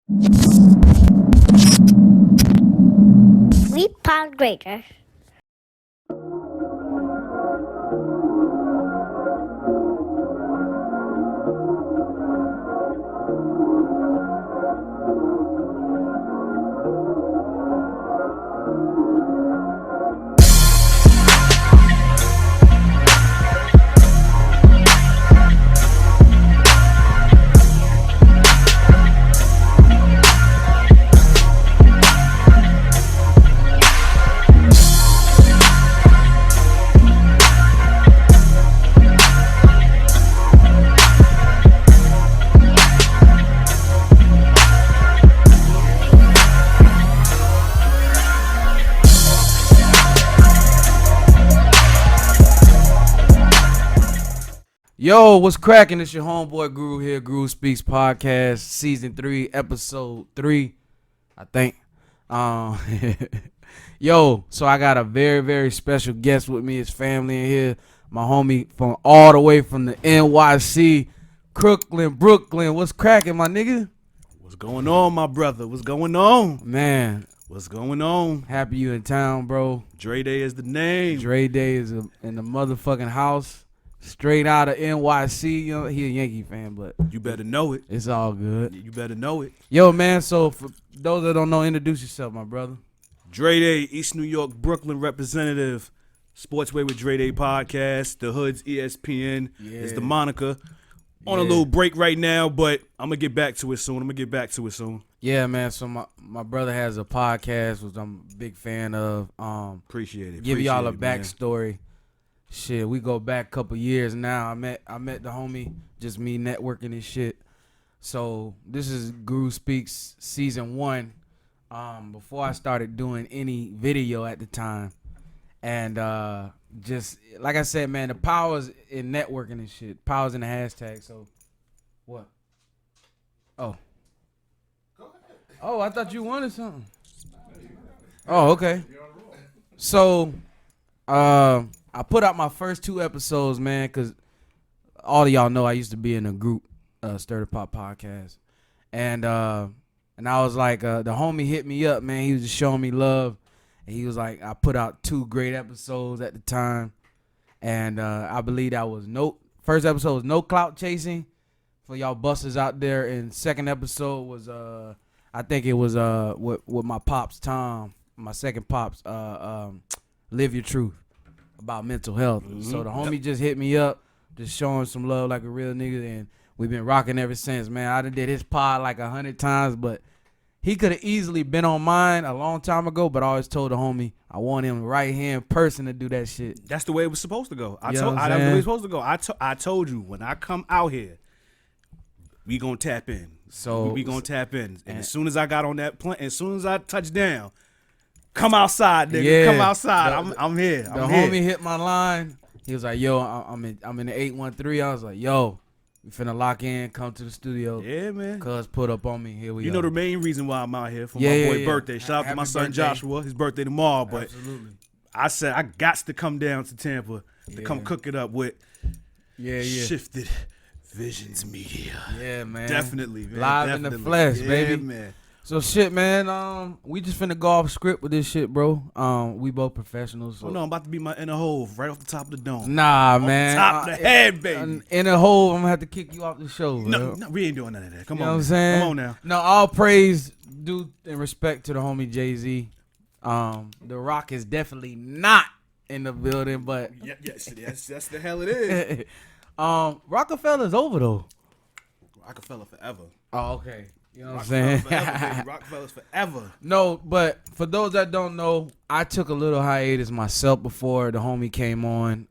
3 pound greater. Yo, what's cracking? It's your homeboy Guru here, Guru Speaks Podcast, Season 3, Episode 3, I think. Um, Yo, so I got a very, very special guest with me. His family in here. My homie from all the way from the NYC, Brooklyn. What's cracking, my nigga? What's going on, my brother? What's going on? Man, What's going on? happy you in town, bro. Dray Day is the name. Dray Day is in the motherfucking house. Straight out of NYC. You know, he a Yankee fan, but You better know it. it's all good. You better know it. Yo, man, so for those that don't know, introduce yourself, my brother. Dray Day, East New York, Brooklyn representative. Sportsway with Dray Day podcast. The Hood's ESPN is the moniker. On a Yeah. little break right now, but I'm going to get back to it soon. Yeah, man, so my brother has a podcast, which I'm a big fan of. Appreciate it. Give y'all a Appreciate it, man. backstory. Shit, we go back a couple years now. I met the homie, just me networking and shit. So this is Guru Speaks Season 1. Before I started doing any video at the time. And just like I said, man, the power's in networking and shit. Power's in the hashtag. So what? Oh. Oh, I thought you wanted something. Oh, okay. So I put out my first 2 episodes, man, because all of y'all know I used to be in a group, Stir the Pop Podcast. And I was like, the homie hit me up, man. He was just showing me love. And he was like, I put out 2 great episodes at the time. And I believe that was first episode was No Clout Chasing for y'all busters out there. And second episode was, I think it was with my pops, Tom, my second pops, Live Your Truth, about mental health. So the homie just hit me up, just showing some love like a real nigga. And we've been rocking ever since, man. I done did his pod like 100 times, but he could have easily been on mine a long time ago, but I always told the homie I want him right hand person to do that shit. That's the way it was supposed to go. You know what I'm That's the way saying? it's supposed to go. I told you, when I come out here, we gonna tap in. So we gonna tap in. And as soon as I got on that plane, as soon as I touched down, come outside, nigga. Yeah. Come outside. I'm here. the I'm here. homie hit my line. He was like, "Yo, I'm in the 813." I was like, "Yo, we finna lock in. Come to the studio." Yeah, man. Cuz put up on me. Here we You go. know the main reason why I'm out here for Yeah, my yeah, boy yeah. birthday. Shout out to Happy my son birthday. Joshua. His birthday tomorrow, but Absolutely. I said I gots to come down to Tampa to come Yeah. cook it up with Yeah. Shifted Visions Media. Yeah, man. Definitely, man. Live in the Definitely. flesh, Yeah, baby. man. So shit, man. We just finna go off script with this shit, bro. We both professionals. So. Oh no, I'm about to be my inner hole right off the top of the dome. Nah, man. Top of the head, baby. In a hole, I'm gonna have to kick you off the show, bro. No, we ain't doing none of that. Come You on, know what I'm now. saying? Come on now. No, all praise due and respect to the homie Jay-Z. The Rock is definitely not in the building, but Yes, that's the hell it is. Rockefeller's over though. Rockefeller forever. Oh, okay. You know what I'm Rockefeller saying? forever, baby. Rockefeller's forever. No, but for those that don't know, I took a little hiatus myself before the homie came on.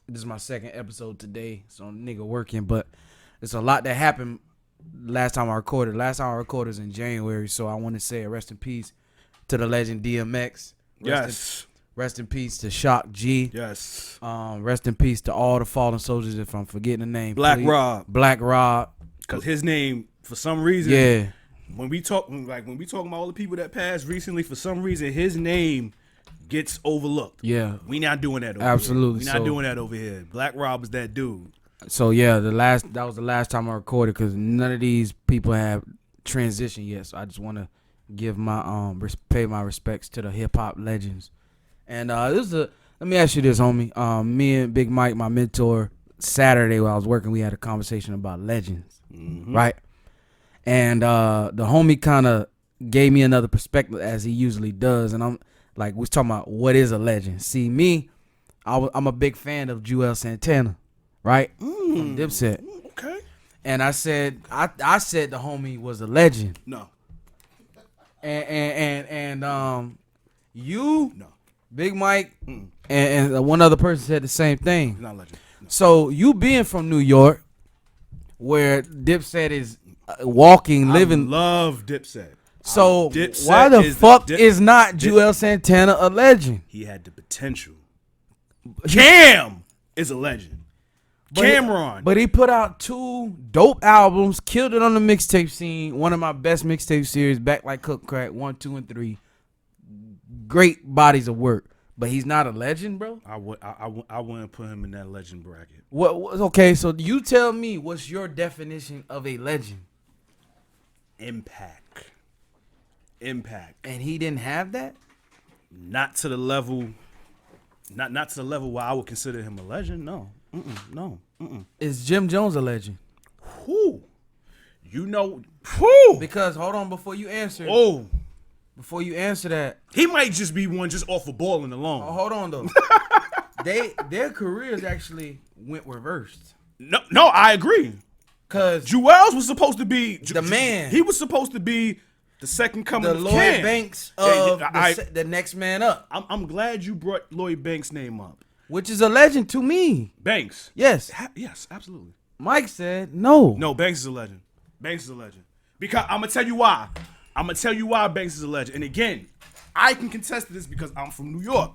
This is my second episode today, so nigga working, but it's a lot that happened last time I recorded. Last time I recorded was in January, so I want to say rest in peace to the legend DMX. Rest in peace to Shock G. Yes. Rest in peace to all the fallen soldiers. If I'm forgetting the name, Black please. Rob. Black Rob. Because his name, for some reason, Yeah. when we talk about all the people that passed recently, for some reason his name gets overlooked. Yeah. We not doing that over Absolutely. here. We not doing that over here. Black Rob is that dude. So yeah, that was the last time I recorded because none of these people have transition yet, so I just want to give my pay my respects to the hip hop legends. And let me ask you this, homie. Me and Big Mike, my mentor, Saturday while I was working, we had a conversation about legends, right? And the homie kind of gave me another perspective as he usually does, and I'm like, we're talking about what is a legend. See, me, I'm a big fan of Joel Santana, right? From Dipset. Okay. And I said the homie was a legend. No. And you, No. Big Mike, and one other person said the same thing. He's not a legend. No. So you being from New York, where Dipset is walking, living. I love Dipset. So Dipset why the is fuck the is not Joel Santana a legend? He had the potential. Cam is a legend. Cameron. But he put out 2 dope albums, killed it on the mixtape scene. One of my best mixtape series, Back Like Cook Crack, 1, 2, and 3. Great bodies of work. But he's not a legend, bro? I wouldn't put him in that legend bracket. Okay, so you tell me, what's your definition of a legend? Impact. And he didn't have that? Not to the level. Not to the level where I would consider him a legend. No. No. Is Jim Jones a legend? Who? You know. Who? Because hold on, before you answer. Oh. Before you answer that, He might just be one just off of balling alone. hold on though. Their careers actually went reversed. No, I agree. Cause Jewels was supposed to be the man. He was supposed to be the second coming the of Lloyd Cam. Banks Yeah, of I- the next man up, I'm glad you brought Lloyd Banks' name up. which is a legend to me. Banks. Yes, Yes, absolutely. Mike said no. No, Banks is a legend. Banks is a legend. Because I'm gonna tell you why. Banks is a legend. And again, I can contest to this because I'm from New York.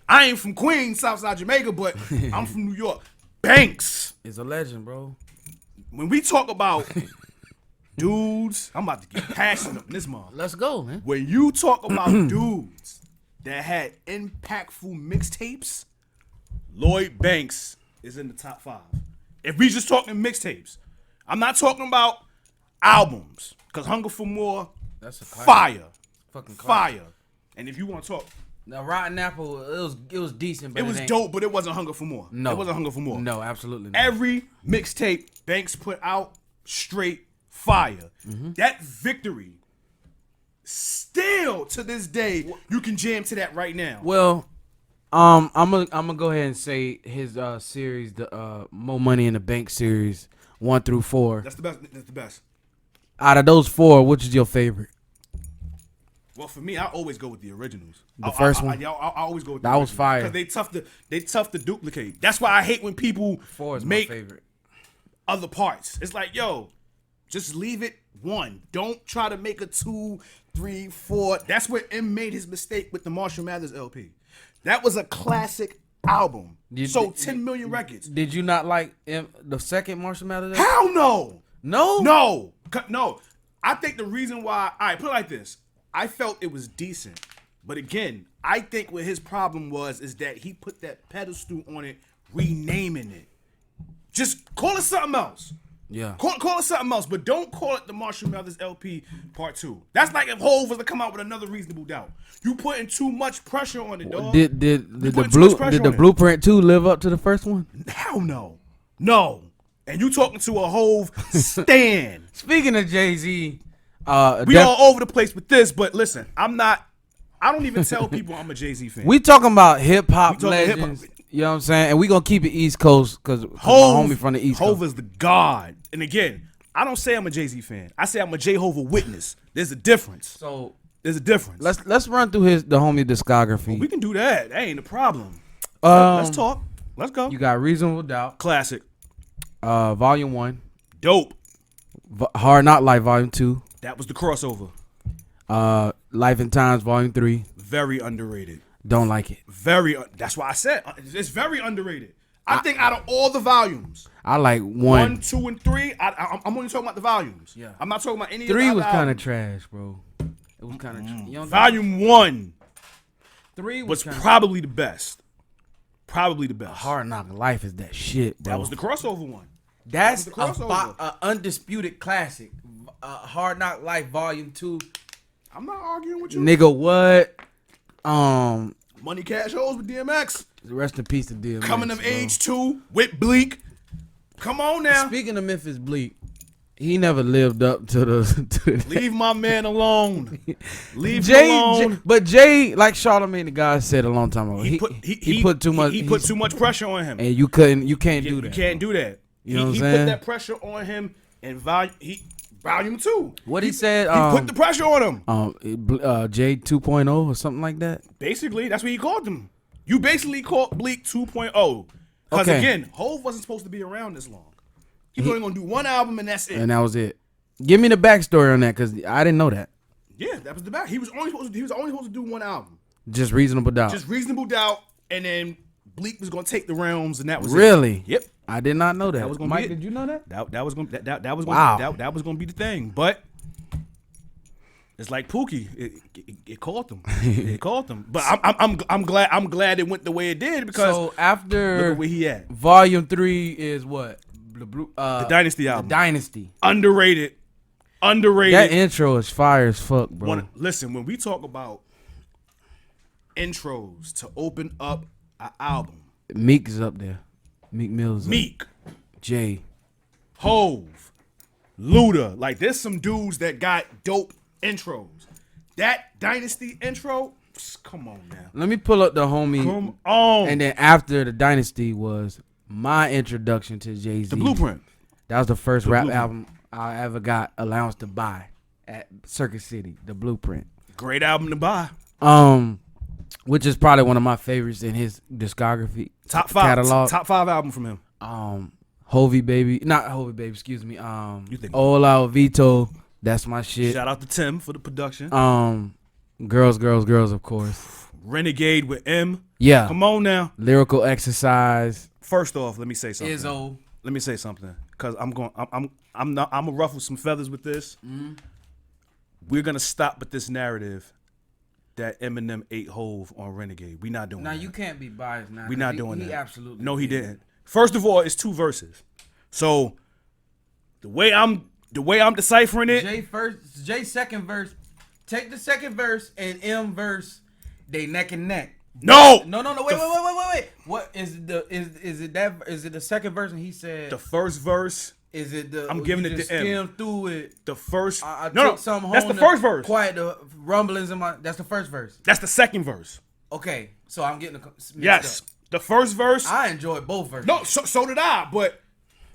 I ain't from Queens, Southside Jamaica, but I'm from New York. Banks is a legend, bro. When we talk about dudes, I'm about to get passionate on this month. Let's go, man. When you talk about dudes that had impactful mixtapes, Lloyd Banks is in the top 5. If we just talking mixtapes, I'm not talking about albums, because Hunger for More, That's a classic. fire, Fucking classic. fire. And if you want to talk, Now, Rotten Apple, it was decent, but it was ain't- dope, but it wasn't Hunger for More. No, It wasn't Hunger for More. No, absolutely not. Every mixtape Banks put out, straight fire. That victory, still to this day, you can jam to that right now. Well, I'm gonna go ahead and say his series, the More Money in the Bank series, 1 through 4. That's the best. That's the best. Out of those 4, which is your favorite? Well, for me, I always go with the originals. The first one? I always go with That was fire. because they tough to duplicate. That's why I hate when people 4 is my make favorite. other parts. It's like, yo, just leave it 1. Don't try to make a 2, 3, 4. That's where M made his mistake with the Marshall Mathers LP. That was a classic album. Sold 10 million records. Did you not like the second Marshall Mathers? Hell no. No? No. I think the reason why, all right, put it like this. I felt it was decent. But again, I think what his problem is that he put that pedestal on it, renaming it. Just call it something else. Yeah. Call it something else, but don't call it the Marshall Mathers LP Part 2. That's like if Hov was to come out with another Reasonable Doubt. You putting too much pressure on it, dog. Did putting too much pressure the on it. Blueprint 2 live up to the first one? Hell no. No. And you talking to a Hov stan. Speaking of Jay-Z, We all over the place with this, but listen, I don't even tell people I'm a Jay-Z fan. we talking about hip hop talking legends. hip-hop. You know what I'm saying? And we gonna keep it East Coast because my Hov, homie from the East Hov Coast. is the god. And again, I don't say I'm a Jay-Z fan. I say I'm a J-Hova witness. There's a difference. So There's a difference. let's run through the homie discography. We can do that. That ain't a problem. Let's talk. Let's go. You got Reasonable Doubt, Classic. Volume 1, Dope. Hard Not Life Volume 2, That was the crossover. Life and Times Volume 3. Very underrated. Don't like it. That's why I said it's very underrated. I think out of all the volumes, I like 1, 2, and 3, I'm only talking about the volumes. Yeah. I'm not talking about any 3 of the was other kind of albums. trash, bro. It was kind of you know what I'm Volume 1 saying? 3 was kinda, probably the best. Probably the best. Hard Knock Life is that shit, bro. That was the crossover one. That's that was the crossover. a undisputed classic. Hard Knock Life Volume 2. I'm not arguing with you. Nigga, what? Money Cash Hoes with DMX. Rest in peace to DMX. Coming of bro. Age 2 with Bleak. Come on now. Speaking of Memphis Bleak, he never lived up to the. Leave my man alone. Leave Jay, him alone. but Jay, like Charlamagne the God said a long time ago, he put too much. He put too much pressure on him. And you can't do that. You can't do that. You know what I'm he saying? put that pressure on him in volume 2. What he said? He put the pressure on him. Jay 2.0 or something like that. Basically, that's what he called him. You basically called Bleak 2.0. Because again, Hov wasn't supposed to be around this long. He was only gonna do one album and that's it. And that was it. Give me the backstory on that, because I didn't know that. Yeah, that was the back. He was only supposed to do one album. Just Reasonable Doubt. Just Reasonable Doubt, and then Bleak was gonna take the realms, and that was really? it. Yep. I did not know that. That was gonna Mike, be it. did you know that? That was gonna that was Wow. gonna that was gonna be the thing. But it's like Pookie. It caught them. It caught them. But I'm glad it went the way it did, because So after look at where he at. Volume 3 is what? The Dynasty album. The Dynasty. Underrated. That intro is fire as fuck, bro. Listen, when we talk about intros to open up an album, Meek is up there. Meek Mill's up. Meek, Jay. Hove, Luda, like there's some dudes that got dope intros. That Dynasty intro, come on now. Let me pull up the homie. Come on. And then after the Dynasty was my introduction to Jay-Z. The Blueprint. That was the first rap Blueprint. album I ever got allowance to buy at Circuit City, The Blueprint. Great album to buy. Which is probably one of my favorites in his discography. Top 5 catalog. Top 5 album from him. Hovey Baby, not Hovey Baby, excuse me. You think- Ola Vito, that's my shit. Shout out to Tim for the production. Girls, of course. Renegade with M. Yeah. Come on now. Lyrical Exercise. First off, let me say something. Izzo. Let me say something, because I'm gonna ruffle some feathers with this. Mm-hmm. We're gonna stop with this narrative that Eminem ate Hove on Renegade. We not doing Now that. you can't be biased now. We not He doing that. He absolutely no, he did. didn't. First of all, it's 2 verses. So the way I'm deciphering it, Jay second verse. Take the second verse and M verse. They neck and neck. no. Wait. What is it? Is it the second verse? And he said The first verse. Is it the? I'm giving you it just to M. skim through it. The first. I no, took some home. that's the first verse. Quiet the rumblings in my. That's the first verse. That's the second verse. Okay, so I'm getting mixed Yes, up. the first verse. I enjoyed both verses. No, so did I. But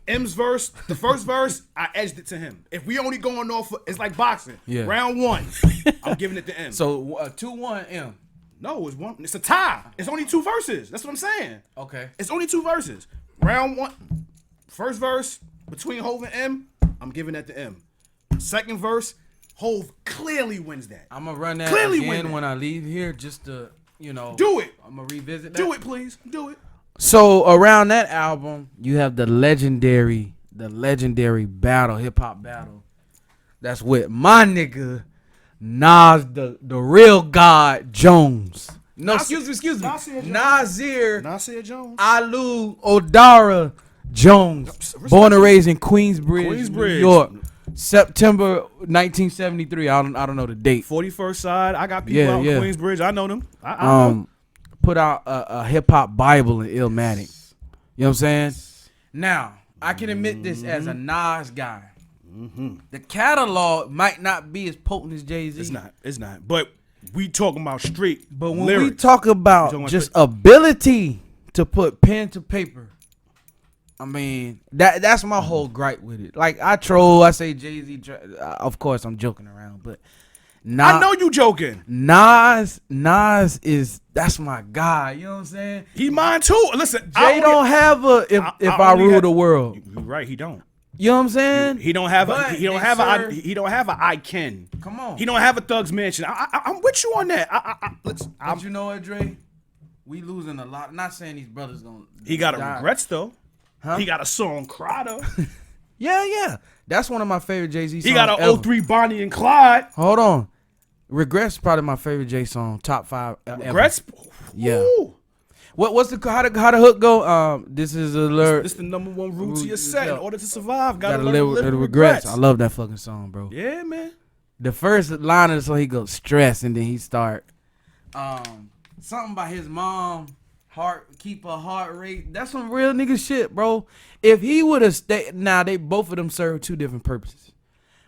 M's verse, the first verse, I edged it to him. If we only going off, it's like boxing. Yeah. Round 1, I'm giving it to M. So 2-1 M. No, it's one. It's a tie. It's only 2 verses. That's what I'm saying. Okay. It's only 2 verses. Round 1, first verse between Hove and M, I'm giving that to M. Second verse, Hove clearly wins that. I'm gonna run that Clearly win again that. when I leave here, just to Do it. I'm gonna revisit that. Do it, please. Do it. So around that album, you have the legendary battle, hip hop battle. That's with my nigga Nas, the real God Jones. No, excuse me. Nasir Jones. Nasir Jones. Alu Odara Jones. Born and raised in Queensbridge, New York. September 1973. I don't know the date. 41st side. I got people out in Queensbridge. I know them. I know. Put out a hip hop Bible in Illmatic. You know what I'm saying? Now, I can admit this as a Nas guy. Mm-hmm. The catalog might not be as potent as Jay-Z. It's not. But we talking about straight But when lyrics. we talk about just ability to put pen to paper, I mean, that's my whole gripe with it. Like, I troll, I say Jay-Z, of course I'm joking around, but I know you joking. Nas that's my guy. You know what I'm saying? He mine too. Listen, Jay don't have a if I rule the world. You're right, he don't. You know what I'm saying? He don't have But he don't have a I can. Come on. He don't have a Thug's Mansion. I'm with you on that. But you know what, Dre? We losing a lot. Not saying these brothers gonna. He got die. regrets though. Huh? He got a song Cry though. Yeah. That's one of my favorite Jay-Z songs. He got ever. an 03 Bonnie and Clyde. Hold on. Regrets probably my favorite Jay song. Top 5 ever. Regrets? Yeah. Ooh. What's the how the hook go? This is alert. This the number one route to Route your set. In yourself. order to survive, gotta Gotta learn to live live with with regrets. regrets. I love that fucking song, bro. Yeah, man. The first line of the song, he goes stress, and then he start something about his mom keep her heart rate. That's some real nigga shit, bro. If he would have stayed, now they both of them serve two different purposes.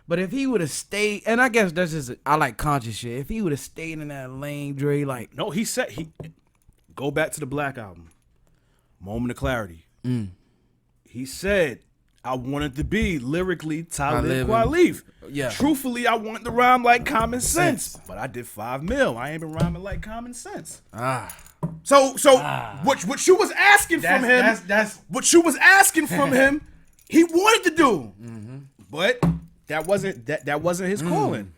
But if he would have stayed, and I guess that's just I like conscious shit. If he would have stayed in that lane, Dre, like No, he said go back to the Black album, Moment of Clarity. He said, I wanted to be lyrically Talib Kweli. Yeah. Truthfully, I wanted to rhyme like Common Sense, but I did 5 mil. I ain't been rhyming like Common Sense. So what you was asking from him, what you was asking from him, he wanted to do, but that wasn't his calling.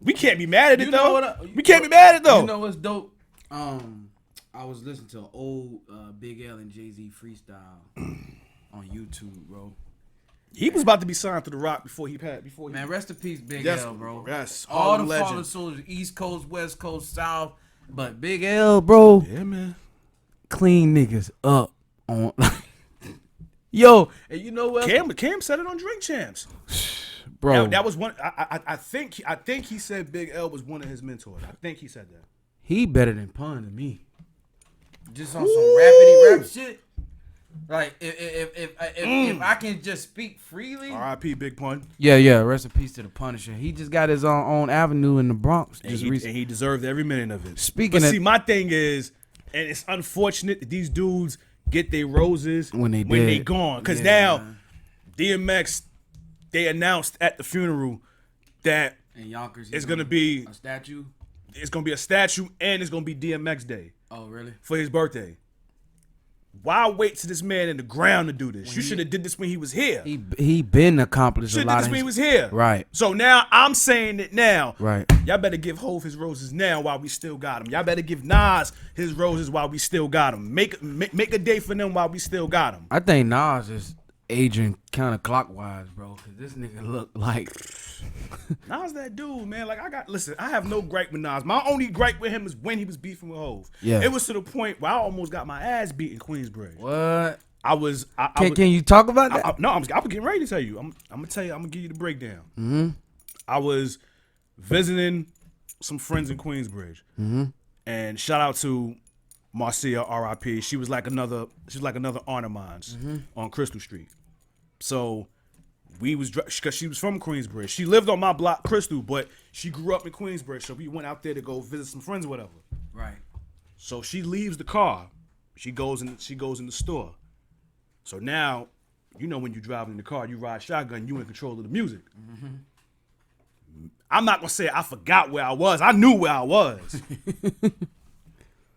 We can't be mad at it though. We can't be mad at it though. You know what's dope? I was listening to an old Big L and Jay-Z freestyle on YouTube, bro. He was about to be signed to the Rock before he Man, rest in peace, Big Yes, L, bro. yes, all the legend. fallen soldiers, East Coast, West Coast, South, but Big L, bro, Yeah, man. clean niggas up on. Yo, and you know what? Cam said it on Drink Champs. Bro, That was one. I think he said Big L was one of his mentors. I think he said that. he better than Pun to me. Just on some rapidy rap shit. Like if I can just speak freely. R.I.P. Big Pun. Yeah. Rest in peace to the Punisher. He just got his own avenue in the Bronx. And he deserved every minute of it. Speaking but of, see, my thing is, and it's unfortunate that these dudes get their roses when they gone. Because now, DMX, they announced at the funeral that in Yonkers, it's gonna be a statue. It's gonna be a statue, and it's gonna be DMX Day. Oh, really? For his birthday. Why wait to this man in the ground to do this? You should have did this when he was here. He been accomplished a Should lot. have did this when he was here. Right. So now I'm saying it now. Right. Y'all better give Hov his roses now while we still got him. Y'all better give Nas his roses while we still got him. Make a day for them while we still got him. I think Nas is aging kind of clockwise, bro. Cause this nigga look like Nas that dude, man. Like I have no gripe with Nas. My only gripe with him is when he was beefing with Hov. Yeah. It was to the point where I almost got my ass beat in Queensbridge. what? Can you talk about that? I'm getting ready to tell you. I'm gonna tell you. I'm gonna give you the breakdown. Mm-hmm. I was visiting some friends in Queensbridge, and shout out to Marcia, R.I.P. She's like another aunt of mine's on Crystal Street. So we was because she was from Queensbridge. She lived on my block, Crystal, but she grew up in Queensbridge. So we went out there to go visit some friends or whatever. Right. So she leaves the car. She goes in the store. So now, you know when you driving in the car, you ride shotgun, you in control of the music. Mm-hmm. I'm not gonna say I forgot where I was. I knew where I was.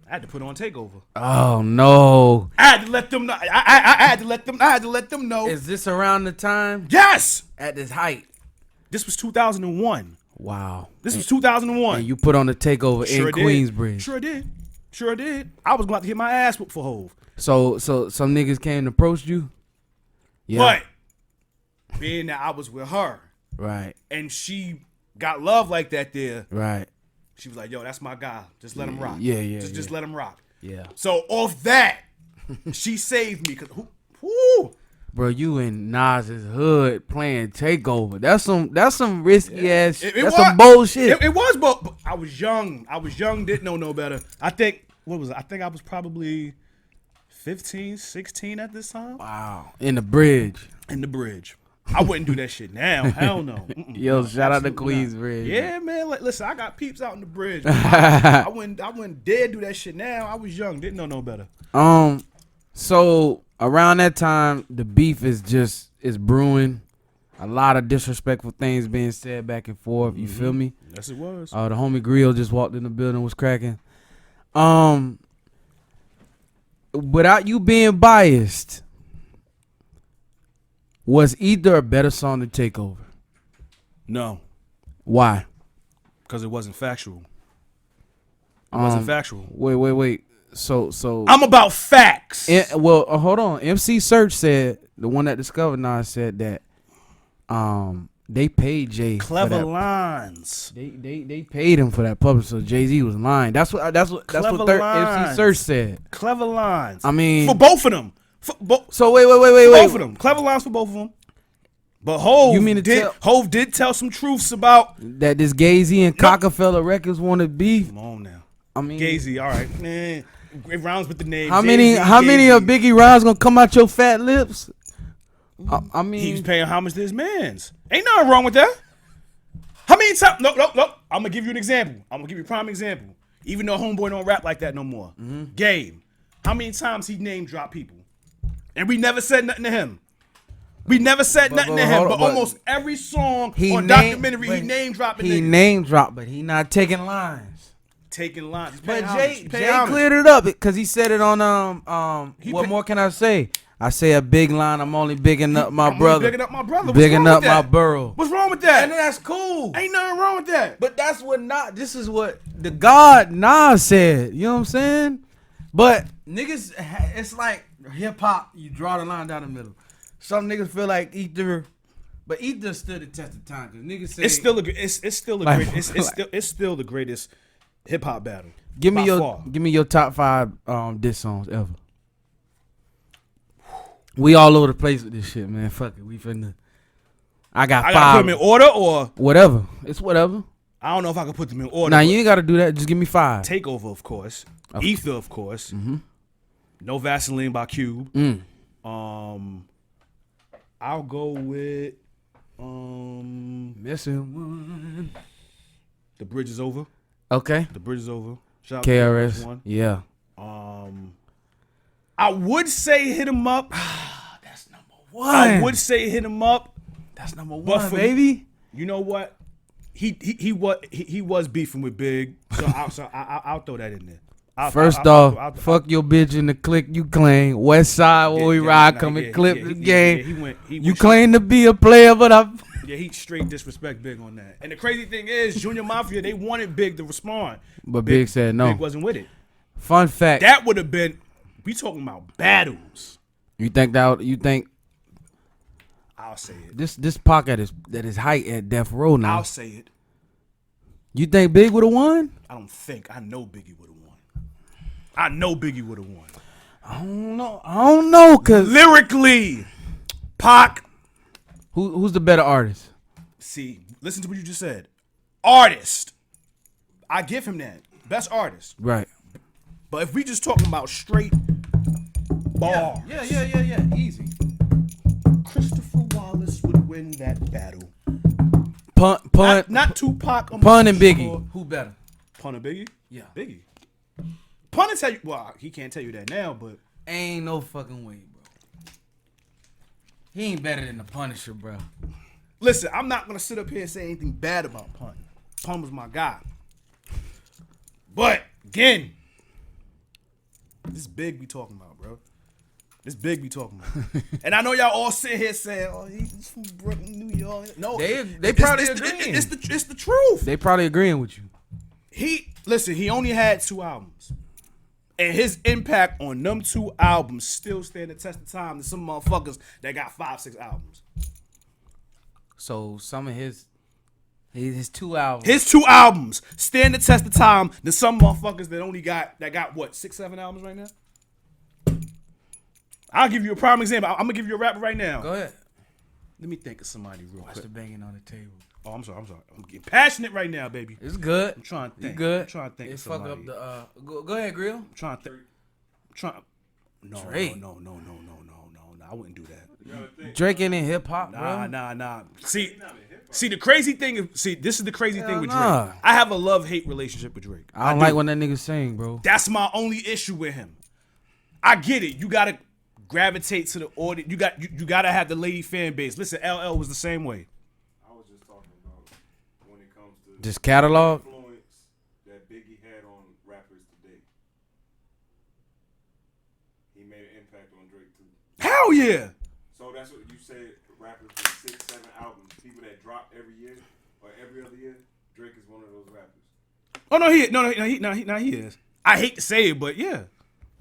I had to put on Takeover. Oh no! I had to let them know. I had to let them know. Is this around the time? Yes. At this height. This was 2001. Wow. This was 2001. And you put on the Takeover in Queensbridge. Sure did. I was about to hit my ass whooped for Hov. So some niggas came and approached you. Yeah. But being that I was with her, right, and she got love like that there, right. She was like, "Yo, that's my guy. Just let him rock. Just let him rock." Yeah. So off that, she saved me because whoo, bro, you in Nas's hood playing Takeover. That's some risky ass. That's some bullshit. It was, but I was young. Didn't know no better. I think I was probably 15, 16 at this time. Wow. In the bridge. I wouldn't do that shit now. Hell no. Yo, shout out to Queensbridge. Yeah, man. Like, listen, I got peeps out in the bridge. I wouldn't dare do that shit now. I was young, didn't know no better. So around that time, the beef is brewing. A lot of disrespectful things being said back and forth. You feel me? Yes, it was. The homie Grill just walked in the building, was cracking. Without you being biased, was either a better song to Takeover? No. Why? Because it wasn't factual. It wasn't factual. Wait. So I'm about facts. Hold on. MC Search said, the one that discovered Nas said that They paid Jay. Clever lines. They paid him for that public, so Jay-Z was lying. That's what MC Search said. Clever lines. I mean, for both of them. So wait. Both of them. Clever lines for both of them. But Hov, Hov did tell some truths about that this Gay-Z and Cockefeller Records want to beef. Come on now. I mean, Gay-Z, all right. Man, it rounds with the name. How many of Biggie rhymes gonna come out your fat lips? I mean, he was paying homage to his mans. Ain't nothing wrong with that. How many times? No. I'm gonna give you an example. I'm gonna give you a prime example. Even though Homeboy don't rap like that no more. Game. How many times he name dropped people, and we never said nothing to him. We never said nothing to him, but almost every song or documentary he name dropping. He name dropped, but he not taking lines. Taking lines. But Jay cleared it up because he said it on what more can I say? I say a big line. I'm only bigging up my brother. Bigging up my brother. Bigging up my borough. What's wrong with that? And that's cool. Ain't nothing wrong with that. But that's what not. This is what the God Nas said. You know what I'm saying? But niggas, it's like hip hop. You draw the line down the middle. Some niggas feel like Ether, but Ether stood the test of time. Cause niggas say it's still the greatest hip hop battle. Give me your top 5 diss songs ever. We all over the place with this shit, man. Fuck it, we finna. I got 5. Put them in order or whatever. It's whatever. I don't know if I can put them in order. Nah, you ain't gotta do that. Just give me 5. Takeover, of course. Ether, of course. Mm-hmm. No Vaseline by Cube. I'll go with Missing One. The Bridge Is Over. Okay. The Bridge Is Over. Shout KRS. One. Yeah. I would say Hit 'Em Up. That's number 1. I would say Hit 'Em Up. That's number 1, baby. You know what? He was beefing with Big, so I'll throw that in there. First off, fuck your bitch in the clique you claim. West Side where we ride, come and clip the game. You claim to be a player, but he straight disrespect Big on that. And the crazy thing is, Junior Mafia, they wanted Big to respond, but Big said no. Big wasn't with it. Fun fact. That would have been. We talking about battles. You think? I'll say it. This pocket is at his height at Death Row now. I'll say it. You think Big would have won? I don't think. I know Biggie would have won. I know Biggie would have won. I don't know, cause lyrically, Pac. Who's the better artist? See, listen to what you just said. Artist. I give him that. Best artist. Right. But if we just talking about straight bars. Yeah. Easy. Christopher Wallace would win that battle. Pun. Not Tupac. Pun and Biggie. Who better? Pun and Biggie? Yeah. Biggie. Pun and tell you. Well, he can't tell you that now, but. Ain't no fucking way, bro. He ain't better than the Punisher, bro. Listen, I'm not going to sit up here and say anything bad about Pun. Pun was my guy. But, again. This Big we talking about, bro. This Big we talking about. And I know y'all all sit here saying, "Oh, he's from Brooklyn, New York." No, they probably agreeing. It's the truth. They probably agreeing with you. He only had 2 albums, and his impact on them 2 albums still stand the test of time to some motherfuckers that got 5, 6 albums. So some of his 2 albums. His 2 albums stand the test of time to some motherfuckers that got what, 6, 7 albums right now? I'll give you a prime example. I'm gonna give you a rapper right now. Go ahead. Let me think of somebody real Watch quick. the banging on the table. Oh, I'm sorry. I'm getting passionate right now, baby. It's good. I'm trying to think. You good? I'm trying to think it of fuck somebody. up the Go ahead, Grill. I'm trying to think. No. I wouldn't do that. Drake ain't in hip hop, bro. Nah. See, the crazy thing is, this is the crazy thing with Drake. I have a love-hate relationship with Drake. I don't like when that nigga sing, bro. That's my only issue with him. I get it. You gotta gravitate to the audience. You gotta have the lady fan base. Listen, LL was the same way. I was just talking about when it comes to just catalog influence that Biggie had on rappers today. He made an impact on Drake too. Hell yeah. So that's what you said. Rappers with 6, 7 albums, people that drop every year or every other year. Drake is one of those rappers. Oh no, he is. I hate to say it, but yeah.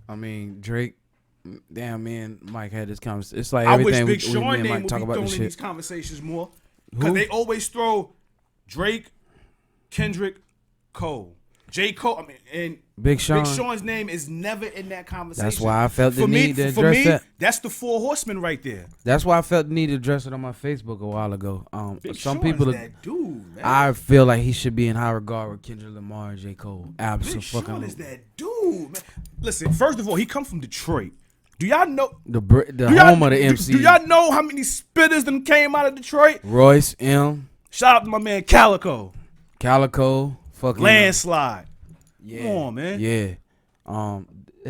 I mean, Drake. Damn, man, Mike had this conversation. It's like I everything wish Big we Sean and name Mike would talk be about thrown this in shit. these conversations more. Because Who? they always throw Drake, Kendrick, Cole. J. Cole, I mean, and Big Sean. Big Sean's name is never in that conversation. That's why I felt the For me- need to for address me, that. That's the four horsemen right there. That's why I felt the need to address it on my Facebook a while ago. Big Some Sean's people, that dude, man. I feel like he should be in high regard with Kendrick Lamar and J. Cole. Big Absolutely. Sean is that dude, man. Listen, first of all, he come from Detroit. Do y'all know The do y'all- home of the MC. Do y'all know how many spitters them came out of Detroit? Royce M. Shout out to my man Calico, Calico. Fucking Landslide. Yeah. Come on, man. Yeah.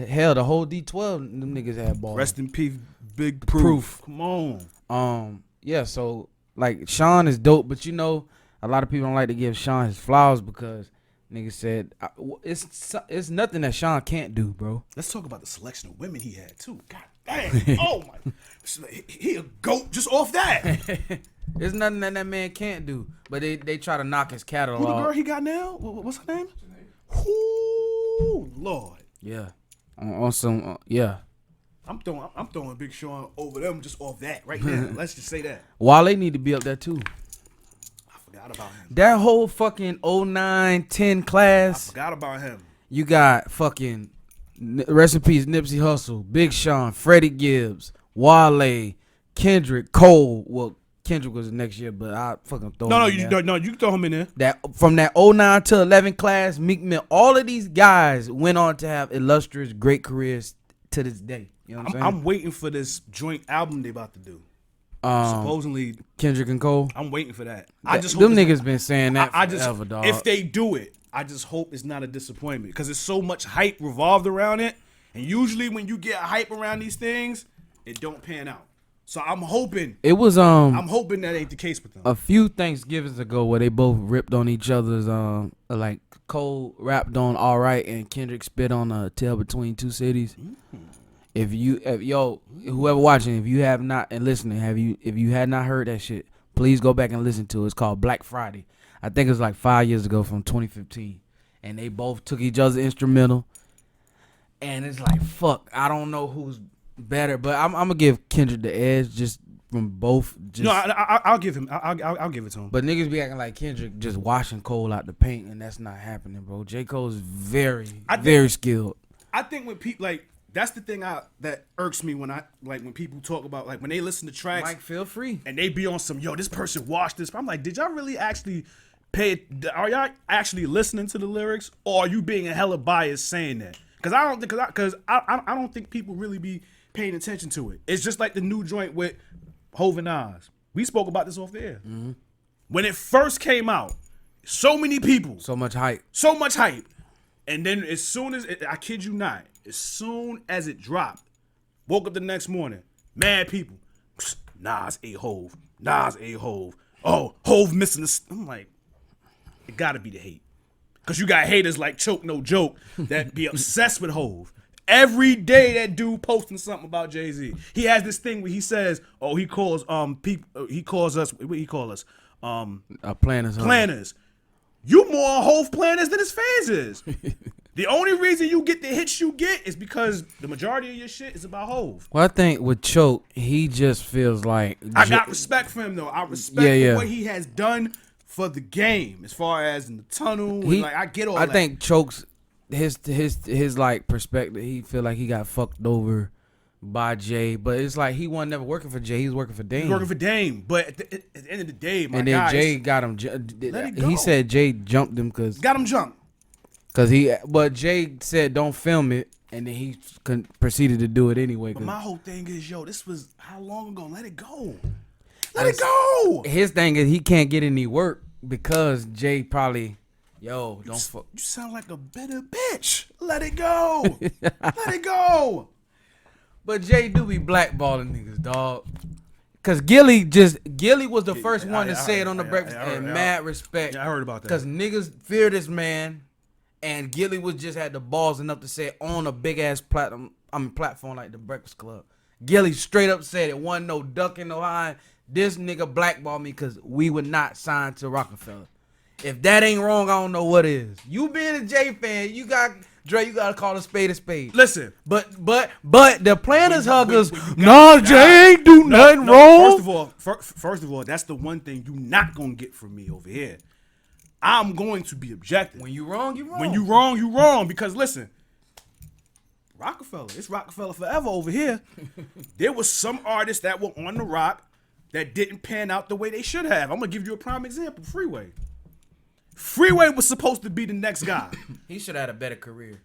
Hell, the whole D12, them niggas had balls. Rest in peace, Big Proof. Come on. Yeah. So like Sean is dope, but you know, a lot of people don't like to give Sean his flowers because niggas said it's nothing that Sean can't do, bro. Let's talk about the selection of women he had too. God damn. Oh my. He a goat just off that. There's nothing that man can't do, but they try to knock his catalog. Who the girl he got now? What's her name? Ooh, Lord. Yeah. On some yeah. I'm throwing Big Sean over them just off that right now. Let's just say that. Wale need to be up there too. I forgot about him. That whole fucking 09-10 I class. forgot about him. You got fucking rest in peace Nipsey Hussle, Big Sean, Freddie Gibbs, Wale, Kendrick, Cole. Well, Kendrick was the next year, but I fucking throw him in there. No, you can throw him in there. That from that 09 to 11 class, Meek Mill, all of these guys went on to have illustrious, great careers to this day. You know what I'm saying? I'm waiting for this joint album they about to do. Supposedly, Kendrick and Cole. I'm waiting for that. I just hope Them it's- niggas been saying that I just forever, dog. if they do it, I just hope it's not a disappointment because there's so much hype revolved around it, and usually when you get hype around these things, it don't pan out. So I'm hoping that ain't the case with them. a few Thanksgivings ago where they both ripped on each other's like Cole rapped on All Right and Kendrick spit on a Tale Between Two Cities. If whoever watching, if you have not and listening, if you had not heard that shit, please go back and listen to it. It's called Black Friday. I think it was like 5 years ago from 2015. And they both took each other's instrumental. And it's like, fuck, I don't know who's better, but I'm gonna give Kendrick the edge just from both. Just, No, I'll give him. I'll give it to him. but niggas be acting like Kendrick just washing Cole out the paint, and that's not happening, bro. J. Cole's very skilled. I think when people like that's the thing that irks me when people talk about like when they listen to tracks Mike, feel free. and they be on some this person washed this. I'm like, did y'all really actually are y'all actually listening to the lyrics, or are you being a hella biased saying that? Because I don't think people really be paying attention to it. It's just like the new joint with Hov and Nas. We spoke about this off the air. Mm-hmm. When it first came out, so many people, So much hype. so much hype. And then as soon as, I kid you not, as soon as it dropped, woke up the next morning, mad people. Nas a Hov. Nas a Hov. Oh, Hov missing this. I'm like, it gotta be the hate. Because you got haters like Choke No Joke that be obsessed with Hov. Every day that dude posting something about Jay-Z. He has this thing where he says, oh, he calls people, he calls us, what he call us? Planners. Planners. You more on Hov planners than his fans is. The only reason you get the hits you get is because the majority of your shit is about Hov. Well, I think with Choke, he just feels like I got respect for him though. I respect Yeah. what he has done for the game as far as in the tunnel. He- And I get all I that. think Choke's his like perspective. He feel like he got fucked over by Jay, but it's like he wasn't never working for Jay. He was working for Dame. He's working for Dame, but at the end of the day, my and then guy, Jay got him. Let it go. He said Jay jumped him because got him jumped. But Jay said don't film it, and then he proceeded to do it anyway. But my whole thing is, this was how long ago? Let it go. Let it go. His thing is he can't get any work because Jay probably, don't fuck. You sound like a bitter bitch. Let it go. Let it go. But Jay do be blackballing niggas, dog. Cause Gilly was the first one to say it on the Breakfast, and mad respect. Yeah, I heard about that. Cause niggas fear this man, and Gilly was just had the balls enough to say it on a big ass platform like the Breakfast Club. Gilly straight up said it wasn't no ducking, no hiding. This nigga blackballed me because we were not signed to Rockefeller. If that ain't wrong, I don't know what is. You being a Jay fan, you got Dre, you gotta call a spade a spade. Listen, But the planners huggers, when you no, got- Jay ain't do nothing wrong. First of all, that's the one thing you not gonna get from me over here. I'm going to be objective. When you wrong, you wrong. When you wrong, you wrong. Because listen, Rockefeller, it's Rockefeller forever over here. There was some artists that were on the rock that didn't pan out the way they should have. I'm gonna give you a prime example. Freeway. Freeway was supposed to be the next guy. he should have had a better career.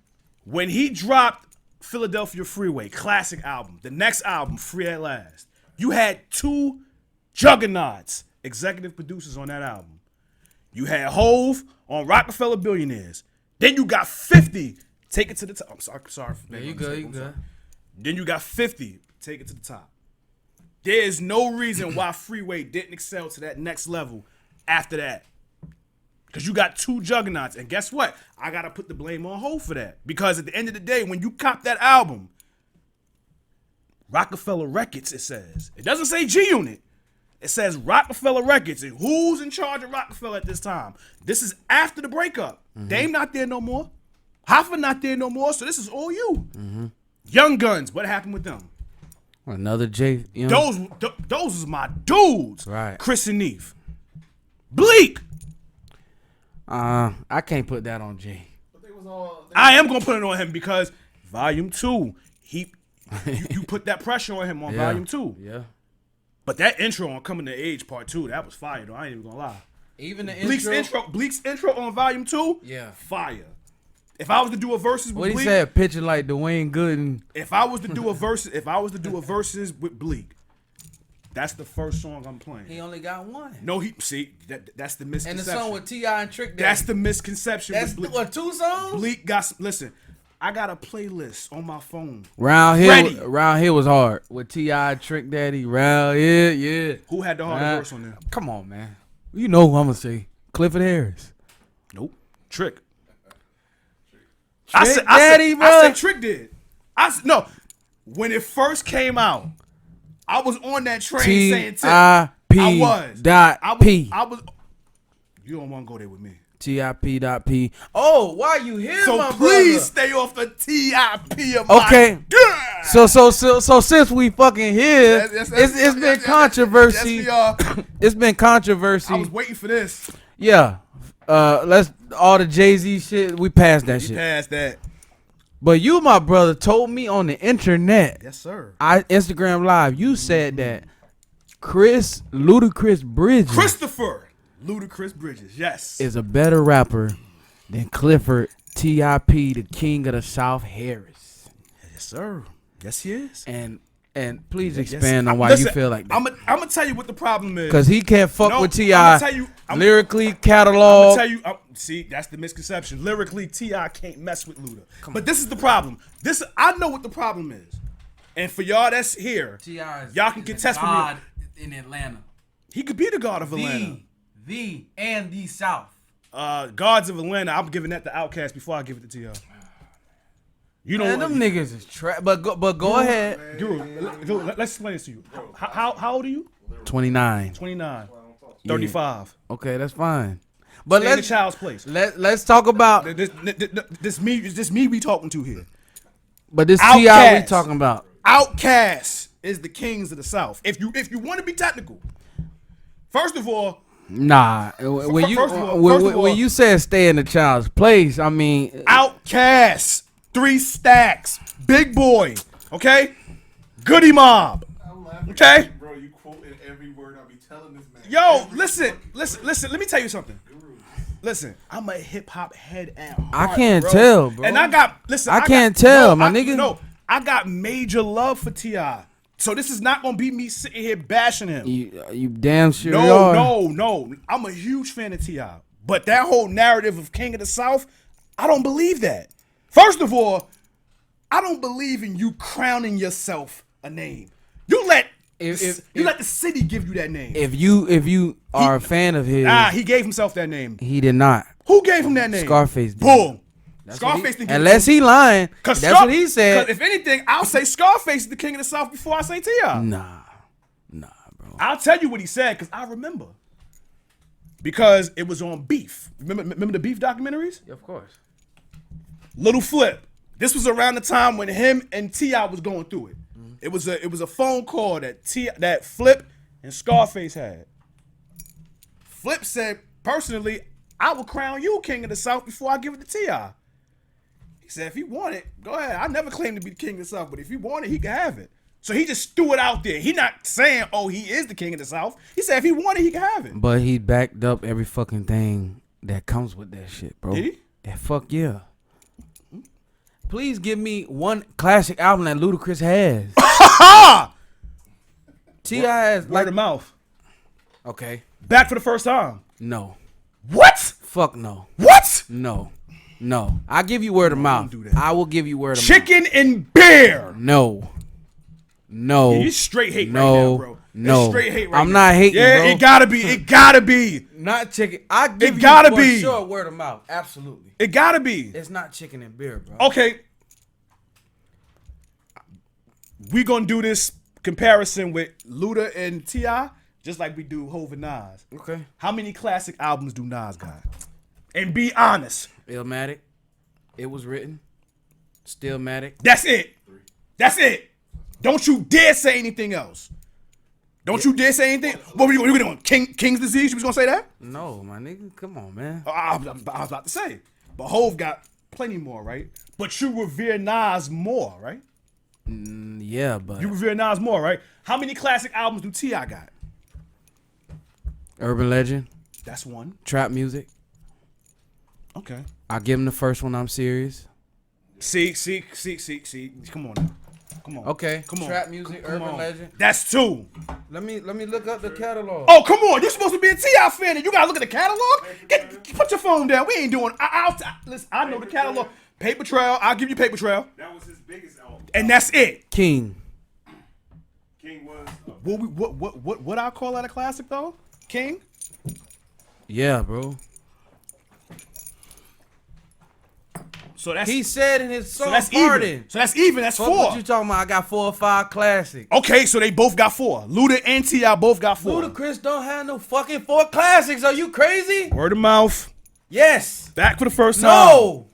When he dropped Philadelphia Freeway, classic album, the next album, Free at Last, you had 2 juggernauts, executive producers on that album. You had Hove on Rockefeller Billionaires. Then you got 50, Take It to the Top. I'm sorry. Yeah, you good, you good. Then you got 50, Take It to the Top. There is no reason why Freeway didn't excel to that next level after that. Because you got 2 juggernauts. And guess what? I got to put the blame on Hov for that. Because at the end of the day, when you cop that album, Rockefeller Records, it says. It doesn't say G-Unit. It says Rockefeller Records. And who's in charge of Rockefeller at this time? This is after the breakup. Dame not there no more. Hoffa not there no more. So this is all you. Young Guns. What happened with them? Another Jay. You know? Those is my dudes. Right. Chris and Neef. Bleak. I can't put that on Jay. I am gonna put it on him because Volume 2, you put that pressure on him on Yeah. Volume 2. Yeah. But that intro on Coming to Age Part 2, that was fire though. I ain't even gonna lie. Even the Bleak's intro on Volume 2, Yeah. fire. If I was to do a versus with What he Bleak, said, pitching like Dwayne Gooden. if I was to do a versus with Bleak, that's the first song I'm playing. He only got one. No, that's the misconception. And the song with T.I. and Trick Daddy. That's the misconception. That's with Bleak. what, 2 songs? Bleak got listen. I got a playlist on my phone. Round Ready. Here was hard with T.I. Trick Daddy. Round here, yeah. Who had the hardest verse on there? Come on, man. You know who I'm gonna say. Clifford Harris. Nope. Trick. Trick Daddy, bro. I said Trick did. No. When it first came out, I was on that train saying Tip. T.I.P. I was. Dot P. I was. You don't want to go there with me. T.I.P. Dot P. Oh, why you here, So my please brother? stay off the T.I.P. of Okay. my God. So since we fucking here, it's been controversy. It's been controversy. I was waiting for this. Yeah. Let's all the Jay-Z shit. We passed that You shit. passed that. But you, my brother, told me on the internet. Yes, sir. Instagram Live. You said that Ludacris Bridges Christopher Ludacris Bridges. Yes. is a better rapper than Clifford T.I.P. the King of the South Harris. Yes, sir. Yes, he is. And please Yes. expand on why Listen, you feel like that. I'm gonna tell you what the problem is. Because he can't fuck No, with I'ma T.I. tell you- I'm- lyrically, I'm catalog. gonna tell you. See, that's the misconception. Lyrically, T.I. can't mess with Luda. But this is the problem. I know what the problem is. And for y'all that's here, y'all can contest for me. in Atlanta. He could be the god of Atlanta. And the South. Gods of Atlanta. I'm giving that to Outkast before I give it to T.I. You Man, know them niggas is trash. But go ahead. Guru, let's explain this to you. How old are you? 29. 29. 35. Okay, that's fine. But Stay in the let's child's place. let's talk about This me we talking to here. but this Outkast. T.I. we talking about. Outkast is the kings of the South. If you want to be technical, first of all, Nah, when first of all- when you said stay in the child's place, I mean Outkast, 3 Stacks, Big Boy, okay, Goody Mob, okay. Bro, you quoting every word I be telling this man. Yo, listen. Let me tell you something. Listen, I'm a hip hop head at heart. I can't tell, bro. And I got I can't tell, my nigga. No, I got major love for T.I. So this is not gonna be me sitting here bashing him. You damn sure No, are. no. I'm a huge fan of T.I. But that whole narrative of King of the South, I don't believe that. First of all, I don't believe in you crowning yourself a name. You let the city give you that name. If you are a fan of his, He gave himself that name. he did not. Who gave him that name? Scarface did. Boom. That's Scarface what he- didn't give unless it he lying. Cause That's what he said. Because if anything, I'll say Scarface is the king of the South before I say T.I. Nah, bro. I'll tell you what he said because I remember. Because it was on Beef. Remember the Beef documentaries? Of course. Little Flip. This was around the time when him and T.I. was going through it. It was a phone call that Flip and Scarface had. Flip said, personally, I will crown you king of the South before I give it to T.I. He said, if he want it, go ahead. I never claimed to be the king of the South, but if he want it, he can have it. So he just threw it out there. He not saying, oh, he is the king of the South. He said if he want it, he can have it. But he backed up every fucking thing that comes with that shit, bro. Did he? Yeah, fuck yeah. Please give me one classic album that Ludacris has. T.I. has Word of mouth. Okay. Back for the first time. No. What? Fuck no. What? No. No. I'll give you word of mouth. do that. I will give you word of mouth. Chicken and beer. No. No. Yeah, you straight hate no, right now, bro. No. It's straight hate right I'm now. not hating, Yeah, bro. it gotta be. It gotta be. Not chicken. I give It you gotta for be. sure word of mouth. Absolutely. It gotta be. It's not chicken and beer, bro. Okay. We gonna do this comparison with Luda and T.I. just like we do Hov and Nas. Okay. How many classic albums do Nas got? And be honest. Illmatic. It was written. Stillmatic. That's it. That's it. Don't you dare say anything else. Don't you dare say anything. What were you doing? King's Disease? You was gonna say that? No, my nigga. Come on, man. I was about to say. But Hov got plenty more, right? But you revere Nas more, right? Yeah, but You revere Nas more, right? How many classic albums do T.I. got? Urban Legend, That's one. trap music. Okay. I give him the first one. I'm serious. See. Come on now. Come on. Okay. Come on. Trap music, Come Urban on. Legend. That's two. Let me look up the catalog. Oh, come on. You're supposed to be a T.I. fan and you gotta look at the catalog? Put your phone down. We ain't doing. Listen, I know the catalog. Paper Trail. I'll give you Paper Trail. That was his biggest album. And that's it. King. King was. What I call that a classic though? King? Yeah, bro. So that's He said in his song so that's Pardon. even. So that's even. That's Fuck four. what you talking about? I got 4 or 5 classics. Okay, so they both got four. Luda and T.I. both got four. Ludacris don't have no fucking 4 classics. Are you crazy? Word of mouth. Yes. Back for the first time. No.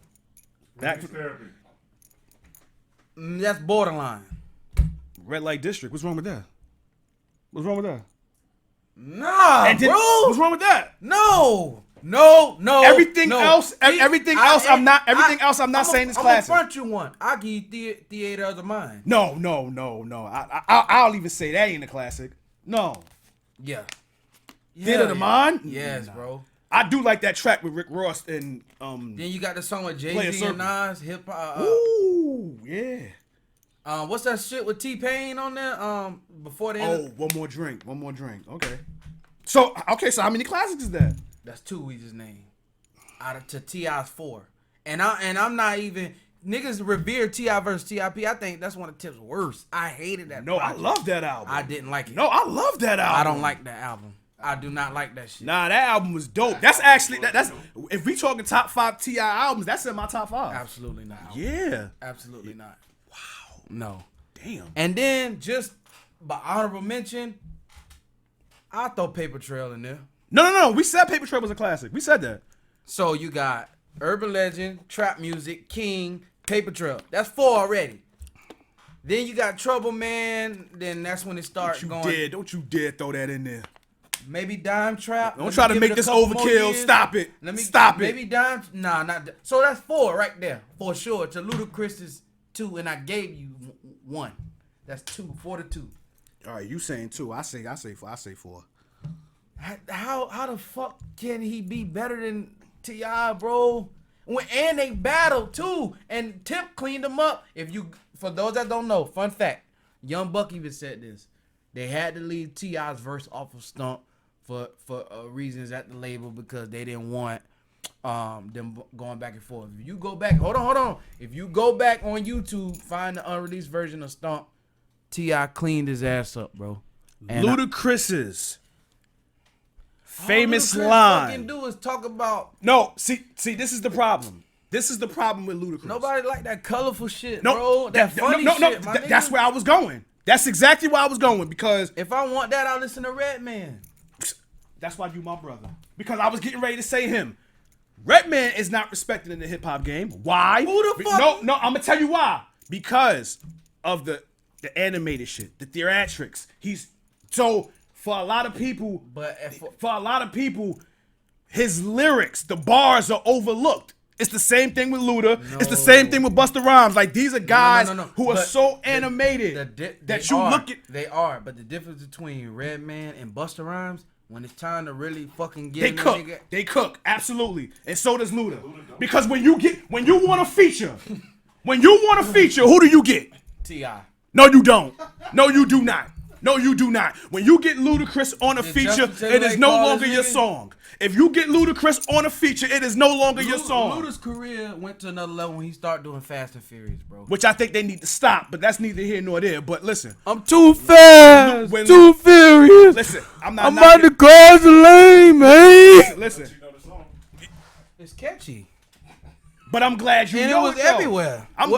Back Music for therapy. That's borderline. Red Light District. What's wrong with that? What's wrong with that? Nah, And then- bro. What's wrong with that? No. Everything no. else- everything else I'm not saying is classic. I'm gonna front you one. I'll give you Theater of the Mind. No. I'll even say that ain't a classic. No. Yeah. Theater of the Mind? Yes, Nah. bro. I do like that track with Rick Ross and Then you got the song with Play a Jay-Z and circle. Nas, hip hop. Ooh, yeah. What's that shit with T-Pain on there? Before the end. Oh, one more drink. Okay. So how many classics is that? That's 2 we just named. Out of to T.I.'s 4. And I'm not even niggas revere T.I. versus T.I.P. I think that's one of Tip's worst. I hated that. No, project. I love that album. I didn't like it. No, I love that album. I don't like that album. I do not like that shit. Nah, that album was dope. That's actually that's if we talking top 5 T.I. albums, that's in my top 5. Absolutely not. Yeah. Absolutely not. Wow. No. Damn. And then just by honorable mention, I throw Paper Trail in there. No. We said Paper Trail was a classic. We said that. So you got Urban Legend, Trap Music, King, Paper Trail. That's 4 already. Then you got Trouble Man. Then that's when it starts going. Don't you dare throw that in there. Maybe Dime Trap. Don't try to make this overkill. Stop it. Stop it. Maybe Dime. Nah, not. So that's 4 right there for sure. To Ludacris's 2, and I gave you 1. That's 2, 4 to 2. All right, you saying 2. I say 4. How the fuck can he be better than T.I., bro? And they battled too, and Tip cleaned them up. For those that don't know, fun fact, Young Buck even said this. They had to leave T.I.'s verse off of Stump for reasons at the label because they didn't want them going back and forth. If you go back, hold on. If you go back on YouTube, find the unreleased version of Stump, T.I. cleaned his ass up, bro. And Ludacris's all famous Ludacris line. fucking do is talk about. No, see, this is the problem. This is the problem with Ludacris. Nobody like that colorful shit, No, bro. That funny shit, my nigga. That's where I was going. That's exactly where I was going because If I want that, I'll listen to Redman. that's why you my brother. Because I was getting ready to say him. Redman is not respected in the hip hop game. Why? Who the fuck? No, I'm gonna tell you why. Because of the animated shit, the theatrics. For a lot of people, his lyrics, the bars are overlooked. It's the same thing with Luda. No. It's the same thing with Busta Rhymes. Like, these are guys who are so animated that you look at. They are, but the difference between Redman and Busta Rhymes, when it's time to really fucking get they cook, absolutely, and so does Luda. Because when you want a feature, who do you get? T.I. No, you don't. No, you do not. No, you do not. When you get Ludacris on a feature, it is no longer your song. If you get Ludacris on a feature, it is no longer your song. Luda's career went to another level when he started doing Fast and Furious, bro. Which I think they need to stop, but that's neither here nor there. But listen, I'm too fast, too furious. Listen, I'm about to cross the lane, man. Listen. It's catchy. But I'm glad you know it, though. Everywhere. I'm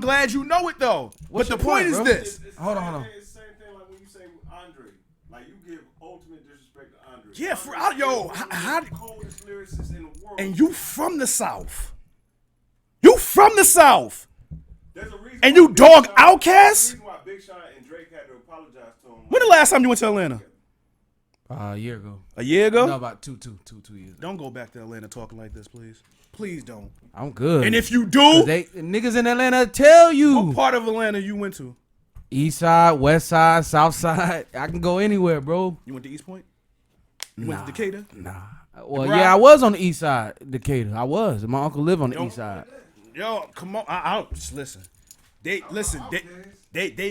glad you know it, though. But the point is this. Hold on. It's the same thing like when you say Andre. Like, you give ultimate disrespect to Andre. Yeah, how the coldest lyricist in the world. And you from the South. You from the South. There's a reason. And you dog Outkast? There's a reason why Big Sean and Drake had to apologize to him. When the last time you went to Atlanta? A year ago. A year ago? No, about two years. Don't go back to Atlanta talking like this, please. Please don't. I'm good. And if you do, niggas in Atlanta tell you. What part of Atlanta you went to? East side, west side, south side. I can go anywhere, bro. You went to East Point? You went to Decatur? Nah. Well, yeah, I was on the east side, Decatur. I was. My uncle lived on the east side. Yo, come on. I don't just listen. They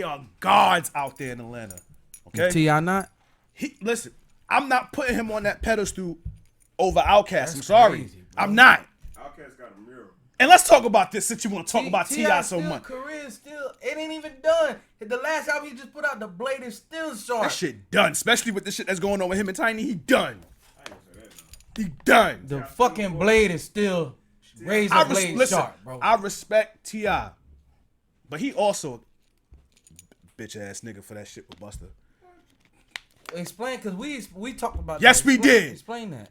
are gods out there in Atlanta. Okay. T.I. not? Listen, I'm not putting him on that pedestal over Outkast. I'm sorry. Crazy, I'm not. Outkast got a mirror. And let's talk about this since you want to talk about T.I. so much. Career it ain't even done. The last album he just put out, The Blade, is still sharp. That shit done, especially with the shit that's going on with him and Tiny. He done. He done. The fucking Blade is still razor blade sharp, bro. I respect T.I., but he also a bitch ass nigga for that shit with Busta. Explain, because we talked about yes, that. We did. Explain that.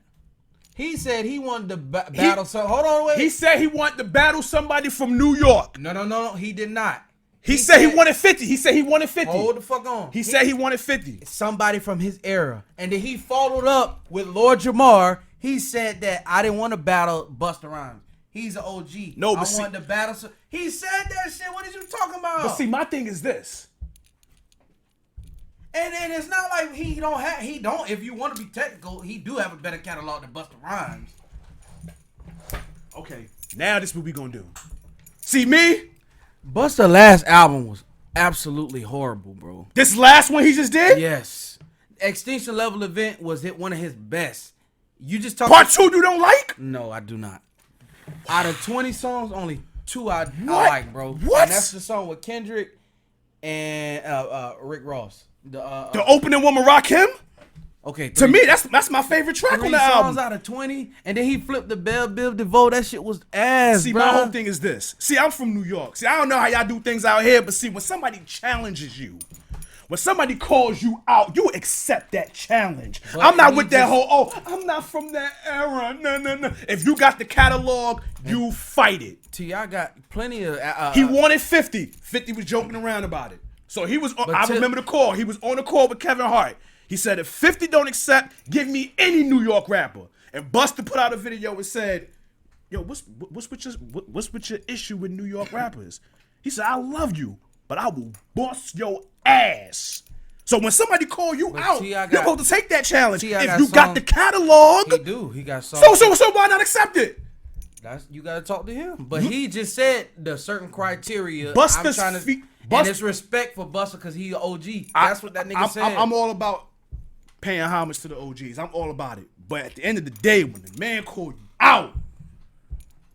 He said he wanted to battle hold on, wait. He said he wanted to battle somebody from New York. No, he did not. He said he wanted 50. He said he wanted 50. Hold the fuck on. He said he wanted 50. Somebody from his era. And then he followed up with Lord Jamar. He said that I didn't want to battle Busta Rhymes. He's an OG. No, but I wanted to battle. He said that shit. What are you talking about? But see, my thing is this. And it's not like he don't. If you want to be technical, he do have a better catalog than Busta Rhymes. Okay, now this is what we gonna do. See me? Busta last album was absolutely horrible, bro. This last one he just did? Yes. Extinction Level Event was one of his best. You just talk Part 2 you don't like? No, I do not. Out of 20 songs, only 2 I like, bro. What? And that's the song with Kendrick and Rick Ross. The opening one with Rakim? Okay. To me, that's my favorite track on the album. 3 songs out of 20, and then he flipped the Belle Biv DeVoe. That shit was ass, See, bro. my whole thing is this. See, I'm from New York. See, I don't know how y'all do things out here, but see, when somebody challenges you, when somebody calls you out, you accept that challenge. But I'm not with that whole, I'm not from that era. No. If you got the catalog, you fight it. T.I. got plenty of... he wanted 50. 50 was joking around about it. So he was, I remember the call. He was on the call with Kevin Hart. He said, if 50 don't accept, give me any New York rapper. And Busta put out a video and said, yo, what's with your issue with New York rappers? He said, I love you, but I will bust your ass. So when somebody call you out, you're supposed to take that challenge. If you got the catalog. He do. He got songs. So why not accept it? You got to talk to him. But he just said the certain criteria. Busta's and it's respect for Busta because he an OG. That's what that nigga said. I'm all about paying homage to the OGs. I'm all about it. But at the end of the day, when the man called you out,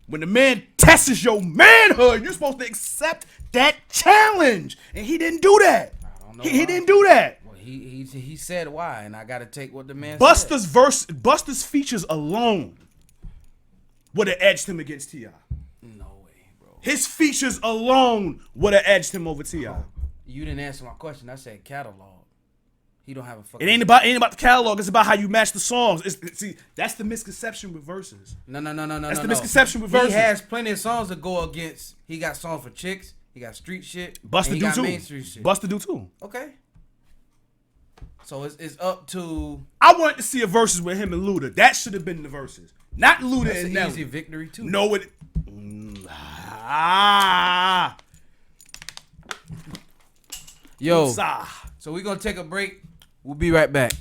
when the man tests your manhood, you're supposed to accept that challenge. And he didn't do that. He didn't do that. Well, he said why, and I got to take what the man Busta's said. Busta's features alone would have edged him against T.I. No way, bro. His features alone would have edged him over T.I. You didn't answer my question. I said catalog. He don't have a fucking. It ain't about the catalog. It's about how you match the songs. See, that's the misconception with verses. No. That's the misconception with verses. He has plenty of songs to go against. He got songs for chicks. He got street shit. Busta do do too. Main Street shit. Busta do too. Okay. So it's up to. I wanted to see a verses with him and Luda. That should have been the verses, not Luda That's and an Nelly. easy victory too. No, it. Yo. So we gonna take a break. We'll be right back.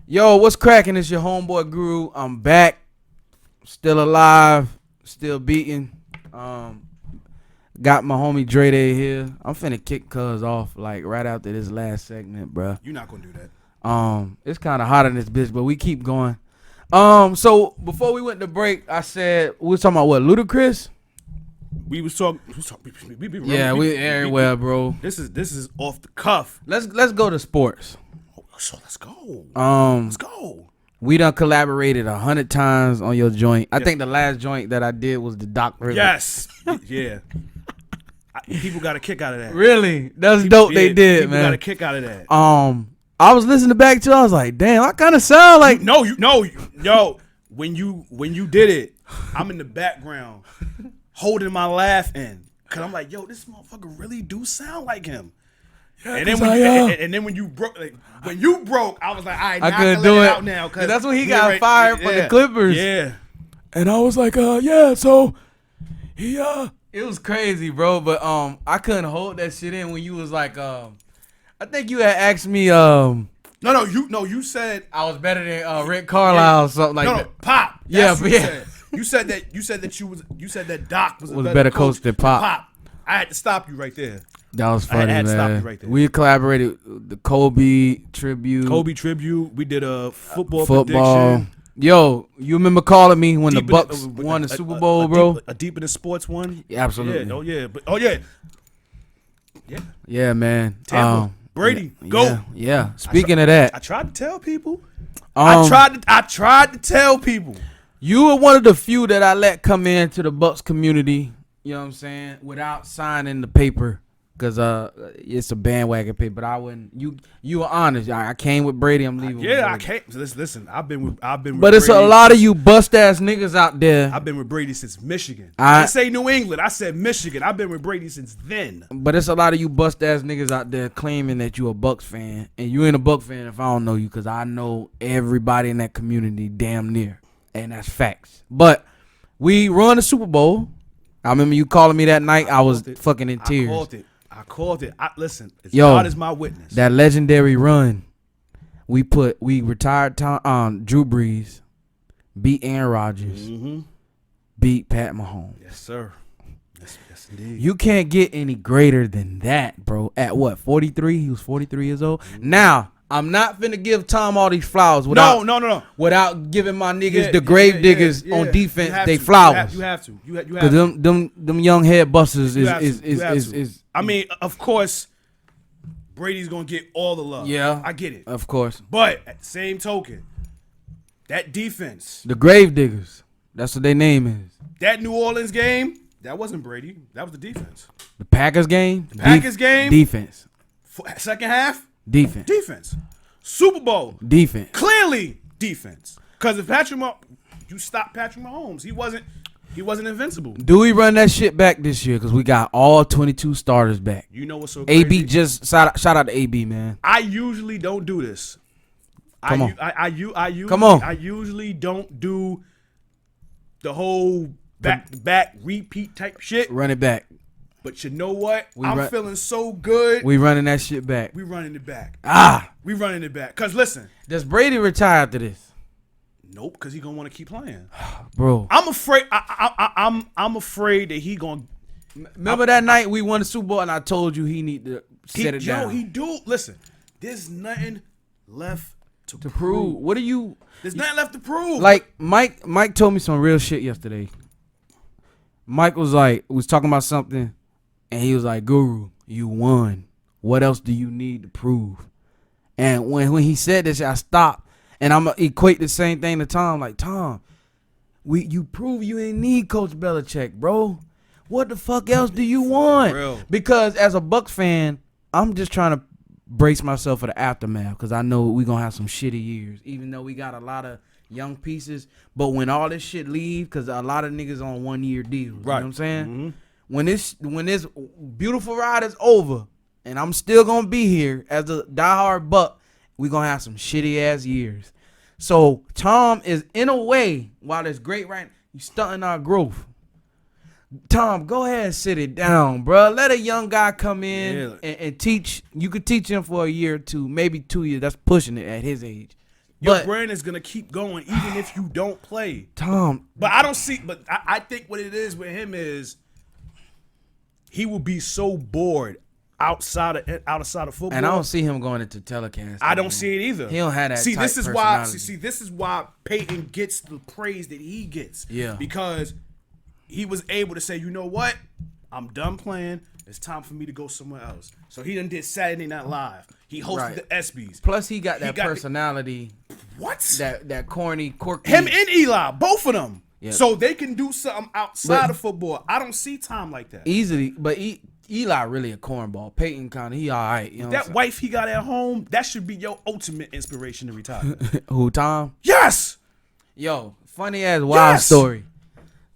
Yo, what's cracking? It's your homeboy Guru. I'm back. Still alive. Still beating. Got my homie Dray here. I'm finna kick Cuz off like right after this last segment, bruh. You're not gonna do that. It's kind of hot in this bitch, but we keep going. So before we went to break, I said we was talking about what, Ludacris? We talking. We everywhere, bro. This is off the cuff. Let's go to sports. So let's go. Let's go. We done collaborated 100 times on your joint. I think the last joint that I did was the Doc River. Yes. Yeah. People got a kick out of that. Really? That's dope. They did, people man. Got a kick out of that. I was listening back to it. I was like, damn, I kind of sound like. Yo. When you did it, I'm in the background holding my laugh in, cause I'm like, yo, this motherfucker really do sound like him. Yeah, and then when you broke, I was like, all right, I now couldn't I can do let it. it out now. Cause that's when he got fired from the Clippers. Yeah. And I was like, so he It was crazy, bro. But I couldn't hold that shit in when you was like, I think you had asked me You said I was better than Rick Carlisle or something like that. Pop. That's what you said. You said that Doc was a better coach than Pop. I had to stop you right there. That was funny, I had to man. stop you right there. We collaborated the Kobe tribute. We did a football. Prediction. Yo, you remember calling me when the Bucks won the Super Bowl, bro? A deep in the sports one. Yeah, absolutely. Yeah. Yeah, man. Tampa. Brady, go. Yeah. Speaking of that, I tried to tell people. I tried to tell people. You were one of the few that I let come into the Bucks community. You know what I'm saying? Without signing the paper, cause it's a bandwagon paper. But I wouldn't. You were honest. I came with Brady. I'm leaving. Yeah, I came. Listen, I've been with. But it's Brady. A lot of you bust ass niggas out there. I've been with Brady since Michigan. I didn't say New England. I said Michigan. I've been with Brady since then. But it's a lot of you bust ass niggas out there claiming that you a Bucks fan, and you ain't a Bucks fan if I don't know you, cause I know everybody in that community damn near, and that's facts. But we run the Super Bowl. I remember you calling me that night. I was fucking in tears. I called it. Listen, Yo, God is my witness. That legendary run, we retired Drew Brees, beat Aaron Rodgers, beat Pat Mahomes. Yes, sir. Yes, indeed. You can't get any greater than that, bro. At what, 43? He was 43 years old. Now, I'm not finna give Tom all these flowers without no. Without giving my niggas the grave diggers on defense they flowers. You have to. Cause them young head busters is I mean, of course, Brady's gonna get all the love. Yeah, I get it. Of course. But at the same token, that defense, the grave diggers, that's what their name is. That New Orleans game, that wasn't Brady. That was the defense. The Packers game, defense. Second half, defense. Super Bowl, defense. Clearly defense. Because if you stop Patrick Mahomes, he wasn't invincible. Do we run that shit back this year? Because we got all 22 starters back. You know what's so crazy? AB just shout out to AB, man. I usually don't do this. Come on. I usually don't do the whole back-to-back repeat type shit. Run it back. But you know what? I'm feeling so good. We running that shit back. We running it back. We running it back. Because listen. Does Brady retire after this? Nope, because he gonna want to keep playing. Bro. I'm afraid I'm afraid that he gonna. Remember that night we won the Super Bowl and I told you he need to set it down. He do. Listen, there's nothing left to prove. What are you? There's nothing left to prove. Like Mike told me some real shit yesterday. Mike was talking about something, and he was like, "Guru, you won. What else do you need to prove?" And when he said this, I stopped, and I'm gonna equate the same thing to Tom. Like, Tom, you prove you ain't need Coach Belichick, bro. What the fuck else do you want? Real. Because as a Bucks fan, I'm just trying to brace myself for the aftermath because I know we gonna have some shitty years. Even though we got a lot of young pieces, but when all this shit leave, because a lot of niggas on 1 year deals. Right. You know what I'm saying? Mm-hmm. When this beautiful ride is over, and I'm still gonna be here as a diehard Buck, we gonna have some shitty ass years. So Tom is in a way, while it's great right, he's stunting our growth. Tom, go ahead and sit it down, bro. Let a young guy come in and teach. You could teach him for a year or two, maybe 2 years. That's pushing it at his age. Your brain is gonna keep going even if you don't play. Tom. But I don't see. But I think what it is with him is he will be so bored outside of football. And I don't see him going into telecast. I don't see it either. He don't have that. See, type this is why. personality. This is why Peyton gets the praise that he gets. Yeah. Because he was able to say, you know what, I'm done playing. It's time for me to go somewhere else. So he done did Saturday Night Live. He hosted the ESPYs. Plus, he got that personality. What? That corny, quirky. Him and Eli, both of them. Yep. So they can do something outside of football. I don't see Tom like that. Easily, but Eli really a cornball. Peyton kind of, he all right. You know That wife he got at home, that should be your ultimate inspiration to retire. Who, Tom? Yes. Yo, funny ass wild story.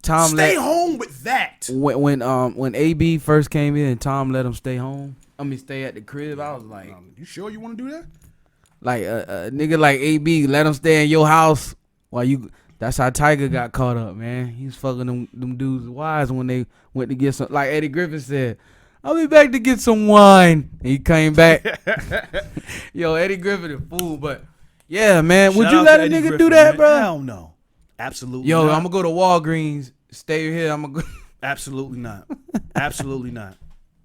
Tom stay home with that. When AB first came in and Tom let him stay home. I mean, stay at the crib. I was like, you sure you want to do that? Like a nigga like AB, let him stay in your house while you. That's how Tiger got caught up, man. He was fucking them dudes' wives when they went to get some. Like Eddie Griffin said, I'll be back to get some wine. And he came back. Yo, Eddie Griffin a fool, but yeah, man. Would you let a nigga do that, bro? Hell no. Absolutely Yo, not. I'm gonna go to Walgreens. Stay here. I'm gonna go. Absolutely not. Absolutely not.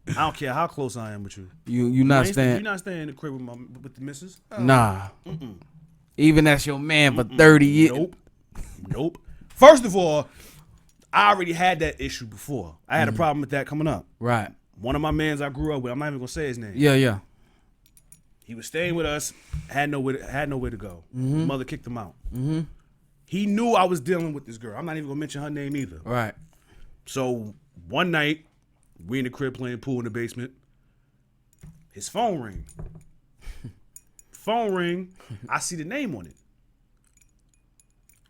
I don't care how close I am with you. You not staying. You not staying in the crib with the missus? Nah. Even that's your man for 30 years. Nope. First of all, I already had that issue before. I had a problem with that coming up. Right. One of my mans I grew up with, I'm not even gonna say his name. Yeah. He was staying with us, had nowhere to go. His mother kicked him out. He knew I was dealing with this girl. I'm not even gonna mention her name either. Right. So one night, we in the crib playing pool in the basement. His phone ring. I see the name on it.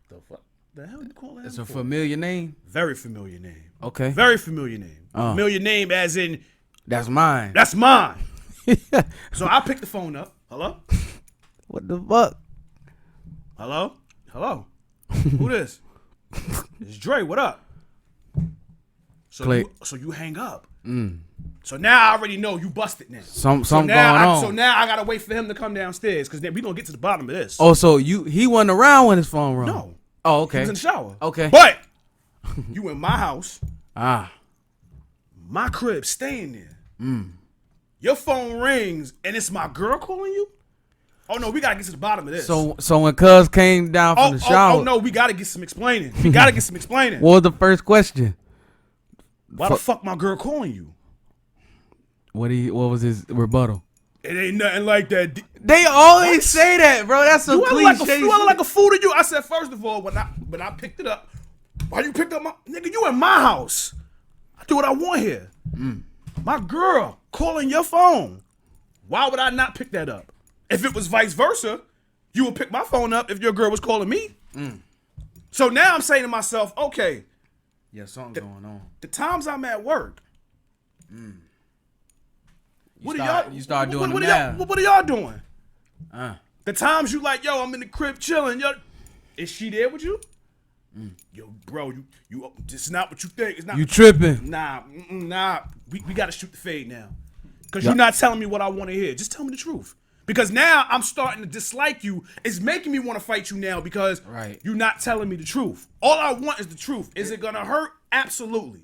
The fuck? The hell you call that? It's a familiar name. Very familiar name. Okay. Very familiar name. Familiar name as in That's mine. that's mine. So I picked the phone up. Hello? What the fuck? Hello? Who this? It's Dray. What up? So you hang up. So now I already know you busted now. Something going on. So now I gotta wait for him to come downstairs because then we gonna get to the bottom of this. Oh, so he wasn't around when his phone rang? No. Oh, okay. He was in the shower. Okay. But you in my house, my crib, staying there. Your phone rings and it's my girl calling you? Oh no, we gotta get to the bottom of this. So when Cuz came down from the shower. Oh no, we gotta get some explaining. What was the first question? Why the fuck my girl calling you? What was his rebuttal? It ain't nothing like that. They always say that, bro. That's a cliche. You look like a fool to you. I said, first of all, when I picked it up, why you picked up my nigga? You in my house. I do what I want here. My girl calling your phone. Why would I not pick that up? If it was vice versa, you would pick my phone up if your girl was calling me. So now I'm saying to myself, okay. Yeah, something's going on. The times I'm at work. You start doing the math. What are y'all doing? The times you like, yo, I'm in the crib chilling. Yo, is she there with you? Yo, bro, you. This is not what you think. It's not. You tripping? Nah. We got to shoot the fade now, because you're not telling me what I want to hear. Just tell me the truth. Because now I'm starting to dislike you. It's making me want to fight you now because you're not telling me the truth. All I want is the truth. Is it gonna hurt? Absolutely.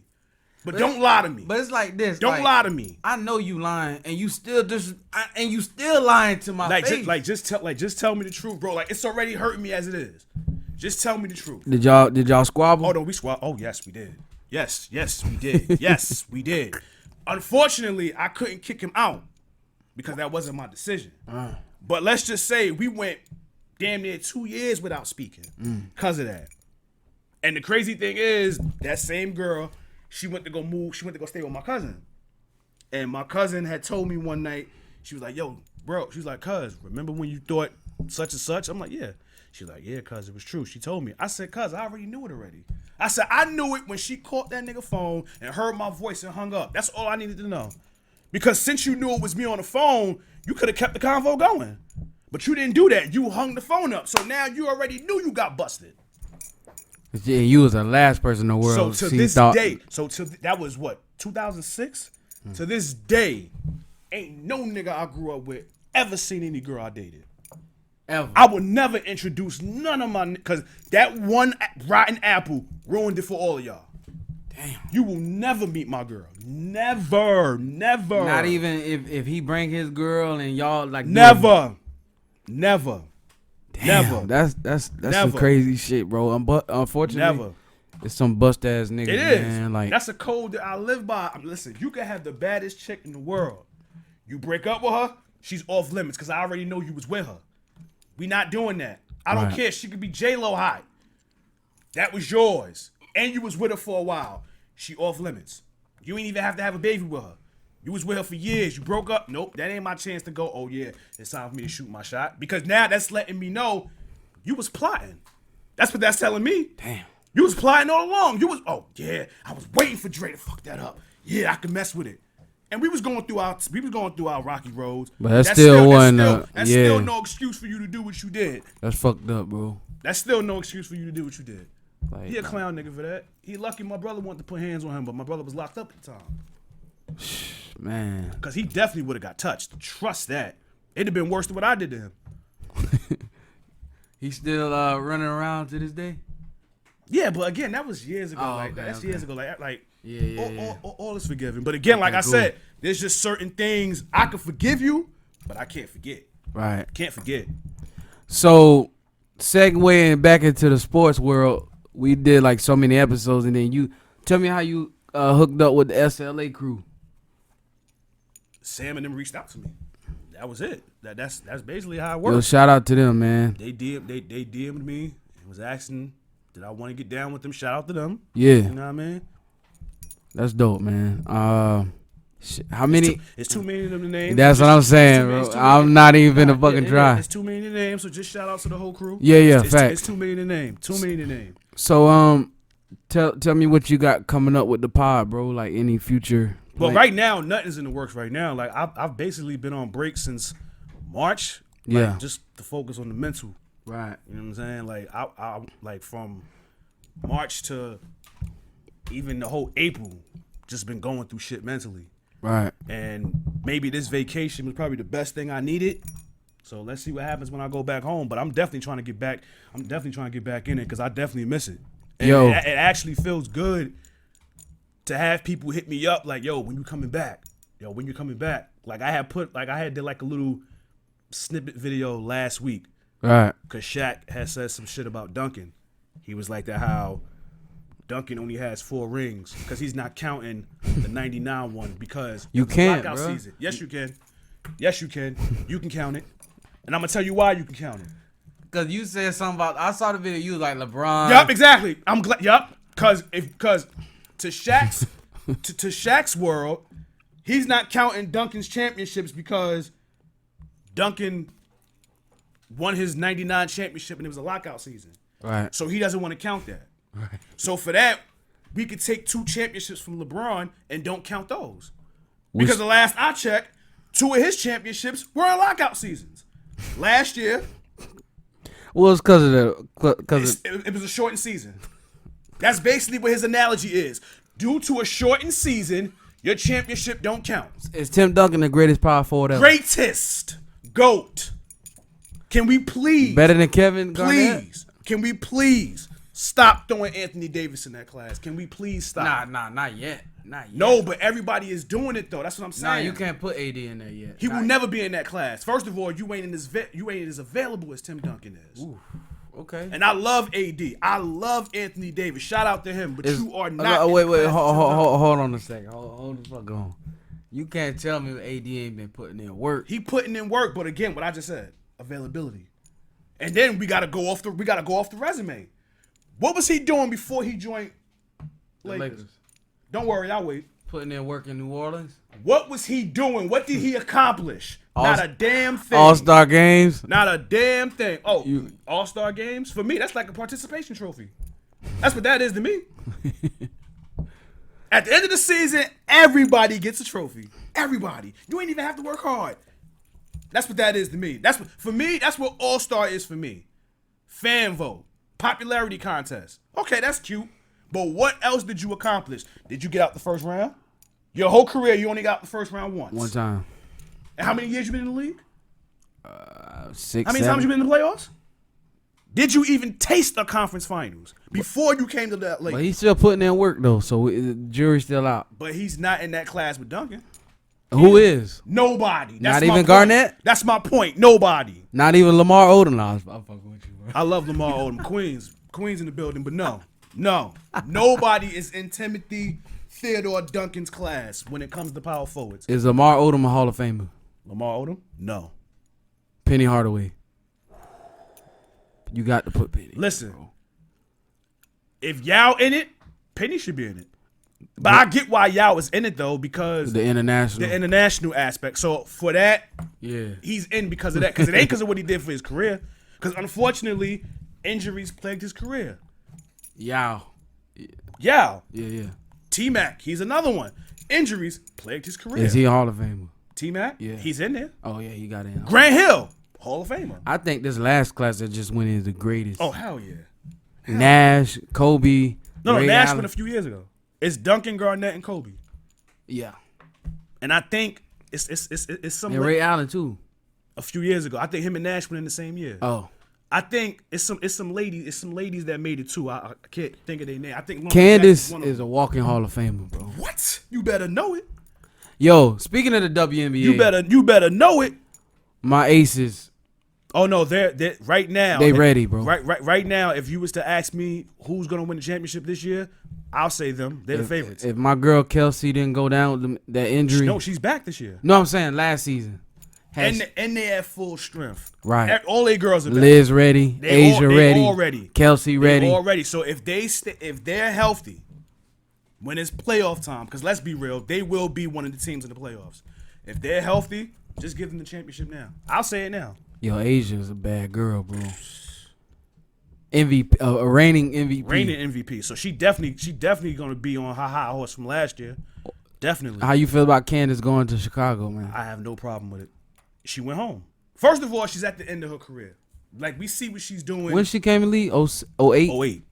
But don't lie to me. But it's like this. Don't lie to me. I know you lying, and you still lying to my face. Just tell me the truth, bro. Like, it's already hurting me as it is. Just tell me the truth. Did y'all squabble? Oh no, we squabbled. Oh yes, we did. Yes, we did. Yes, we did. Unfortunately, I couldn't kick him out because that wasn't my decision. But let's just say we went damn near 2 years without speaking because of that. And the crazy thing is, that same girl, she went to go stay with my cousin. And my cousin had told me one night, she was like, yo, bro, she's like, cuz, remember when you thought such and such? I'm like, yeah. She's like, yeah, cuz, it was true. She told me. I said, cuz, I already knew it already. I said, I knew it when she caught that nigga phone and heard my voice and hung up. That's all I needed to know. Because since you knew it was me on the phone, you could have kept the convo going. But you didn't do that. You hung the phone up. So now you already knew you got busted. Yeah, you was the last person in the world. So to this day, that was what, 2006? To this day, ain't no nigga I grew up with ever seen any girl I dated. Ever. I would never introduce none of my, because that one rotten apple ruined it for all of y'all. Damn. You will never meet my girl. Never. Not even if he bring his girl and y'all like. Never. Damn, that's some crazy shit, bro. But unfortunately, it's some bust ass niggas. It is. Man. Like, that's a code that I live by. Listen, you can have the baddest chick in the world. You break up with her, she's off limits because I already know you was with her. We not doing that. I don't care. She could be J-Lo high. That was yours. And you was with her for a while. She off limits. You ain't even have to have a baby with her. You was with her for years. You broke up. Nope, that ain't my chance to go, oh yeah, it's time for me to shoot my shot. Because now that's letting me know you was plotting. That's what that's telling me. Damn. You was plotting all along. You was, oh yeah, I was waiting for Dre to fuck that up. Yeah, I can mess with it. And we was going through our rocky roads. But that's still no excuse for you to do what you did. That's fucked up, bro. That's still no excuse for you to do what you did. Like, He a clown nigga for that. He lucky my brother wanted to put hands on him, but my brother was locked up at the time. Man. Because he definitely would have got touched. Trust that. It'd have been worse than what I did to him. He's still running around to this day? Yeah, but again, that was years ago. Years ago. All is forgiven. But again, like I said, there's just certain things I can forgive you, but I can't forget. Right. Can't forget. So, segueing back into the sports world, we did like so many episodes, and then you tell me how you hooked up with the SLA crew. Sam and them reached out to me. That was it. That's basically how it worked. Yo, shout out to them, man. They DM'd me and was asking, did I want to get down with them? Shout out to them. Yeah. You know what I mean? That's dope, man. How many? It's too many of them to name. That's what I'm saying, bro. I'm not even a fucking try. It's too many to name, so just shout out to the whole crew. Yeah, facts. It's too many to name. Too many to name. So, tell me what you got coming up with the pod, bro. Like any future. Well, right now, nothing's in the works right now. Like I've basically been on break since March. Like, just to focus on the mental. Right. You know what I'm saying? Like I like from March to even the whole April, just been going through shit mentally. Right. And maybe this vacation was probably the best thing I needed. So let's see what happens when I go back home. But I'm definitely trying to get back. I'm definitely trying to get back in it because I definitely miss it. And it actually feels good to have people hit me up like, yo, when you coming back? Yo, when you coming back? Like I did like a little snippet video last week. Right. Because Shaq had said some shit about Duncan. He was like that how Duncan only has 4 rings because he's not counting the 99 one because you can't, lockout bro. season. Yes, you can. Yes, you can. You can count it. And I'm going to tell you why you can count it. Because you said something about, I saw the video, you was like LeBron. Yup, exactly. I'm glad. Yup. Because to Shaq's world, he's not counting Duncan's championships because Duncan won his 99 championship and it was a lockout season. Right. So he doesn't want to count that. Right. So for that, we could take 2 championships from LeBron and don't count those. Because the last I checked, 2 of his championships were in lockout seasons. Last year, well, it's because of it was a shortened season. That's basically what his analogy is. Due to a shortened season, your championship don't count. Is Tim Duncan the greatest power forward ever? Greatest. GOAT. Can we please? Better than Kevin Garnett? Please. Can we please stop throwing Anthony Davis in that class? Can we please stop? Nah, not yet. Not yet. No, but everybody is doing it though. That's what I'm saying. Nah, you can't put AD in there yet. He will never be in that class. First of all, you ain't as available as Tim Duncan is. Ooh, okay. And I love AD. I love Anthony Davis. Shout out to him. But you are not. Wait. Hold on a second. Hold the fuck on. You can't tell me AD ain't been putting in work. He putting in work, but again, what I just said, availability. And then we gotta go off the resume. What was he doing before he joined Lakers? Don't worry, I'll wait. Putting in work in New Orleans? What was he doing? What did he accomplish? Not a damn thing. All-Star games. Not a damn thing. Oh, All-Star games? For me, that's like a participation trophy. That's what that is to me. At the end of the season, everybody gets a trophy. Everybody. You ain't even have to work hard. That's what that is to me. That's what All-Star is for me. Fan vote. Popularity contest. Okay, that's cute. But what else did you accomplish? Did you get out the first round? Your whole career, you only got out the first round once. One time. And how many years you been in the league? 6, How many 7. times you been in the playoffs? Did you even taste the conference finals before you came to that league? But he's still putting in work, though, so the jury's still out. But he's not in that class with Duncan. Who is? Nobody. That's Not my even point. Garnett? That's my point. Nobody. Not even Lamar Odom. No, I'm fucking with you, bro. I love Lamar Odom. Queens in the building, but no. Nobody is in Timothy Theodore Duncan's class when it comes to power forwards. Is Lamar Odom a Hall of Famer? Lamar Odom? No. Penny Hardaway. You got to put Penny. Listen, if Yao in it, Penny should be in it. But I get why Yao is in it, though, because The international aspect. So for that, Yeah. he's in because of that. Because it ain't because of what he did for his career. Because unfortunately, injuries plagued his career. Yao. Yao. Yeah. T-Mac, he's another one. Injuries plagued his career. Is he a Hall of Famer? T-Mac? Yeah. He's in there. Oh, yeah, he got in. Grant Hill, Hall of Famer. I think this last class that just went in is the greatest. Oh, hell yeah. Nash, Kobe. No, Ray Nash Allen. went a few years ago. It's Duncan, Garnett, and Kobe. Yeah. And I think it's some And Ray Allen, too. a few years ago. I think him and Nash went in the same year. Oh. I think it's some ladies that made it too. I can't think of their name. I think Lauren Candace Jackson's one of is them. a walking Hall of Famer, bro. What? You better know it. Yo, speaking of the WNBA, You better know it. my aces, Oh no, they're right now. they ready, bro. Right now, if you was to ask me who's gonna win the championship this year, I'll say them. They're the favorites. If my girl Kelsey didn't go down with that injury. No, she's back this year. No, I'm saying last season. And they at full strength. Right. All their girls are back. Liz ready, Asia they ready, all ready. Kelsey ready. They all ready. So if they're healthy, when it's playoff time, because let's be real, they will be one of the teams in the playoffs. If they're healthy, just give them the championship now. I'll say it now. Yo, Asia's a bad girl, bro. MVP, a reigning MVP. Reigning MVP. So she definitely gonna be on her high horse from last year. Definitely. How you feel about Candace going to Chicago, man? I have no problem with it. She went home. First of all, she's at the end of her career. Like, we see what she's doing. When she came in the league, 08? 08.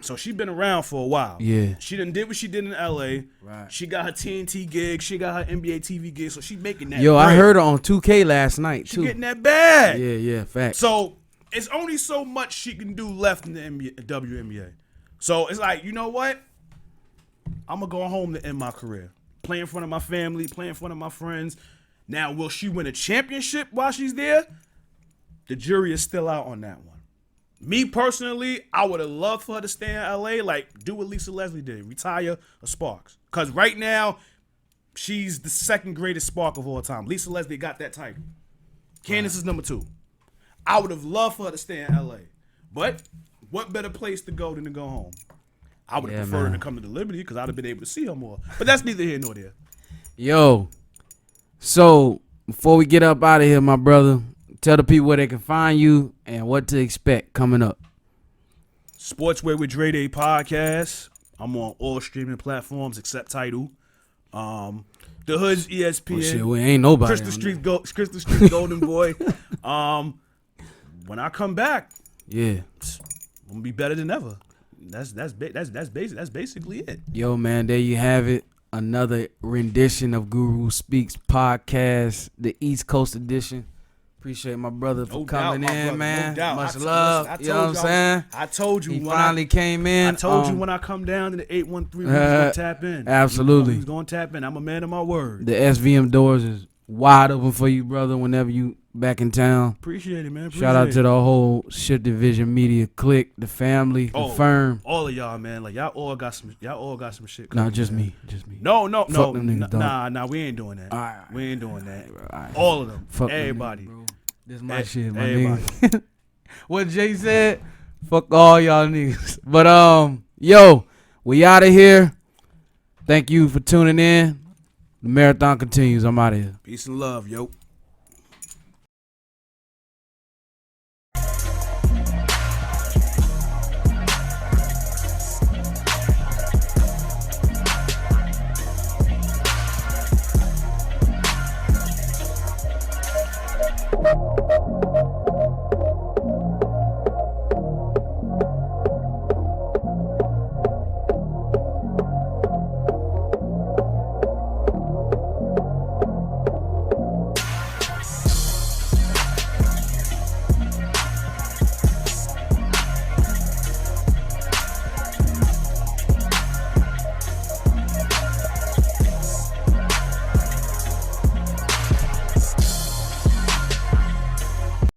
So she been around for a while. Yeah. She done did what she did in LA. Right. She got her TNT gig. She got her NBA TV gig. So she making that. Yo, I bread. heard her on 2K last night, She too. getting that bag. Yeah, facts. So it's only so much she can do left in the WNBA. So it's like, you know what? I'm going to go home to end my career. Play in front of my family, play in front of my friends. Now, will she win a championship while she's there? The jury is still out on that one. Me personally, I would have loved for her to stay in LA, like do what Lisa Leslie did, retire a Sparks. Because right now, she's the second greatest Spark of all time. Lisa Leslie got that title. Candace is number 2. I would have loved for her to stay in LA. But what better place to go than to go home? I would have preferred her to come to the Liberty because I'd have been able to see her more. But that's neither here nor there. Yo, so before we get up out of here, my brother, tell the people where they can find you and what to expect coming up. Sportswear with Dray Day podcast. I'm on all streaming platforms except Tidal. The Hood's ESPN. Oh, shit, we ain't nobody. Crystal Street Golden Boy. When I come back, Yeah. I'm gonna be better than ever. That's basically it. Yo, man, there you have it. Another rendition of Guru Speaks podcast, the East Coast edition. Appreciate my brother for coming in, brother, man. no doubt. Much I love. told You know what I'm saying? I told you He when finally came in. I told you when I come down to the 813, we was gonna tap in. Absolutely. He's gonna tap in. I'm a man of my word. The SVM doors is wide open for you, brother, whenever you back in town. Appreciate it, man. Shout out to the whole Shift Division Media clique, the family, the firm. All of y'all, man. Like y'all all got some shit. No, coming, just man. me. Just me. No, Fuck them niggas, dog. nah. We ain't doing that. All right. We ain't doing that. All right. All of them. Fuck them Everybody. niggas, bro. This is my shit, my everybody. nigga. What Jay said, fuck all y'all niggas. But yo, we out of here. Thank you for tuning in. The marathon continues. I'm out of here. Peace and love, yo.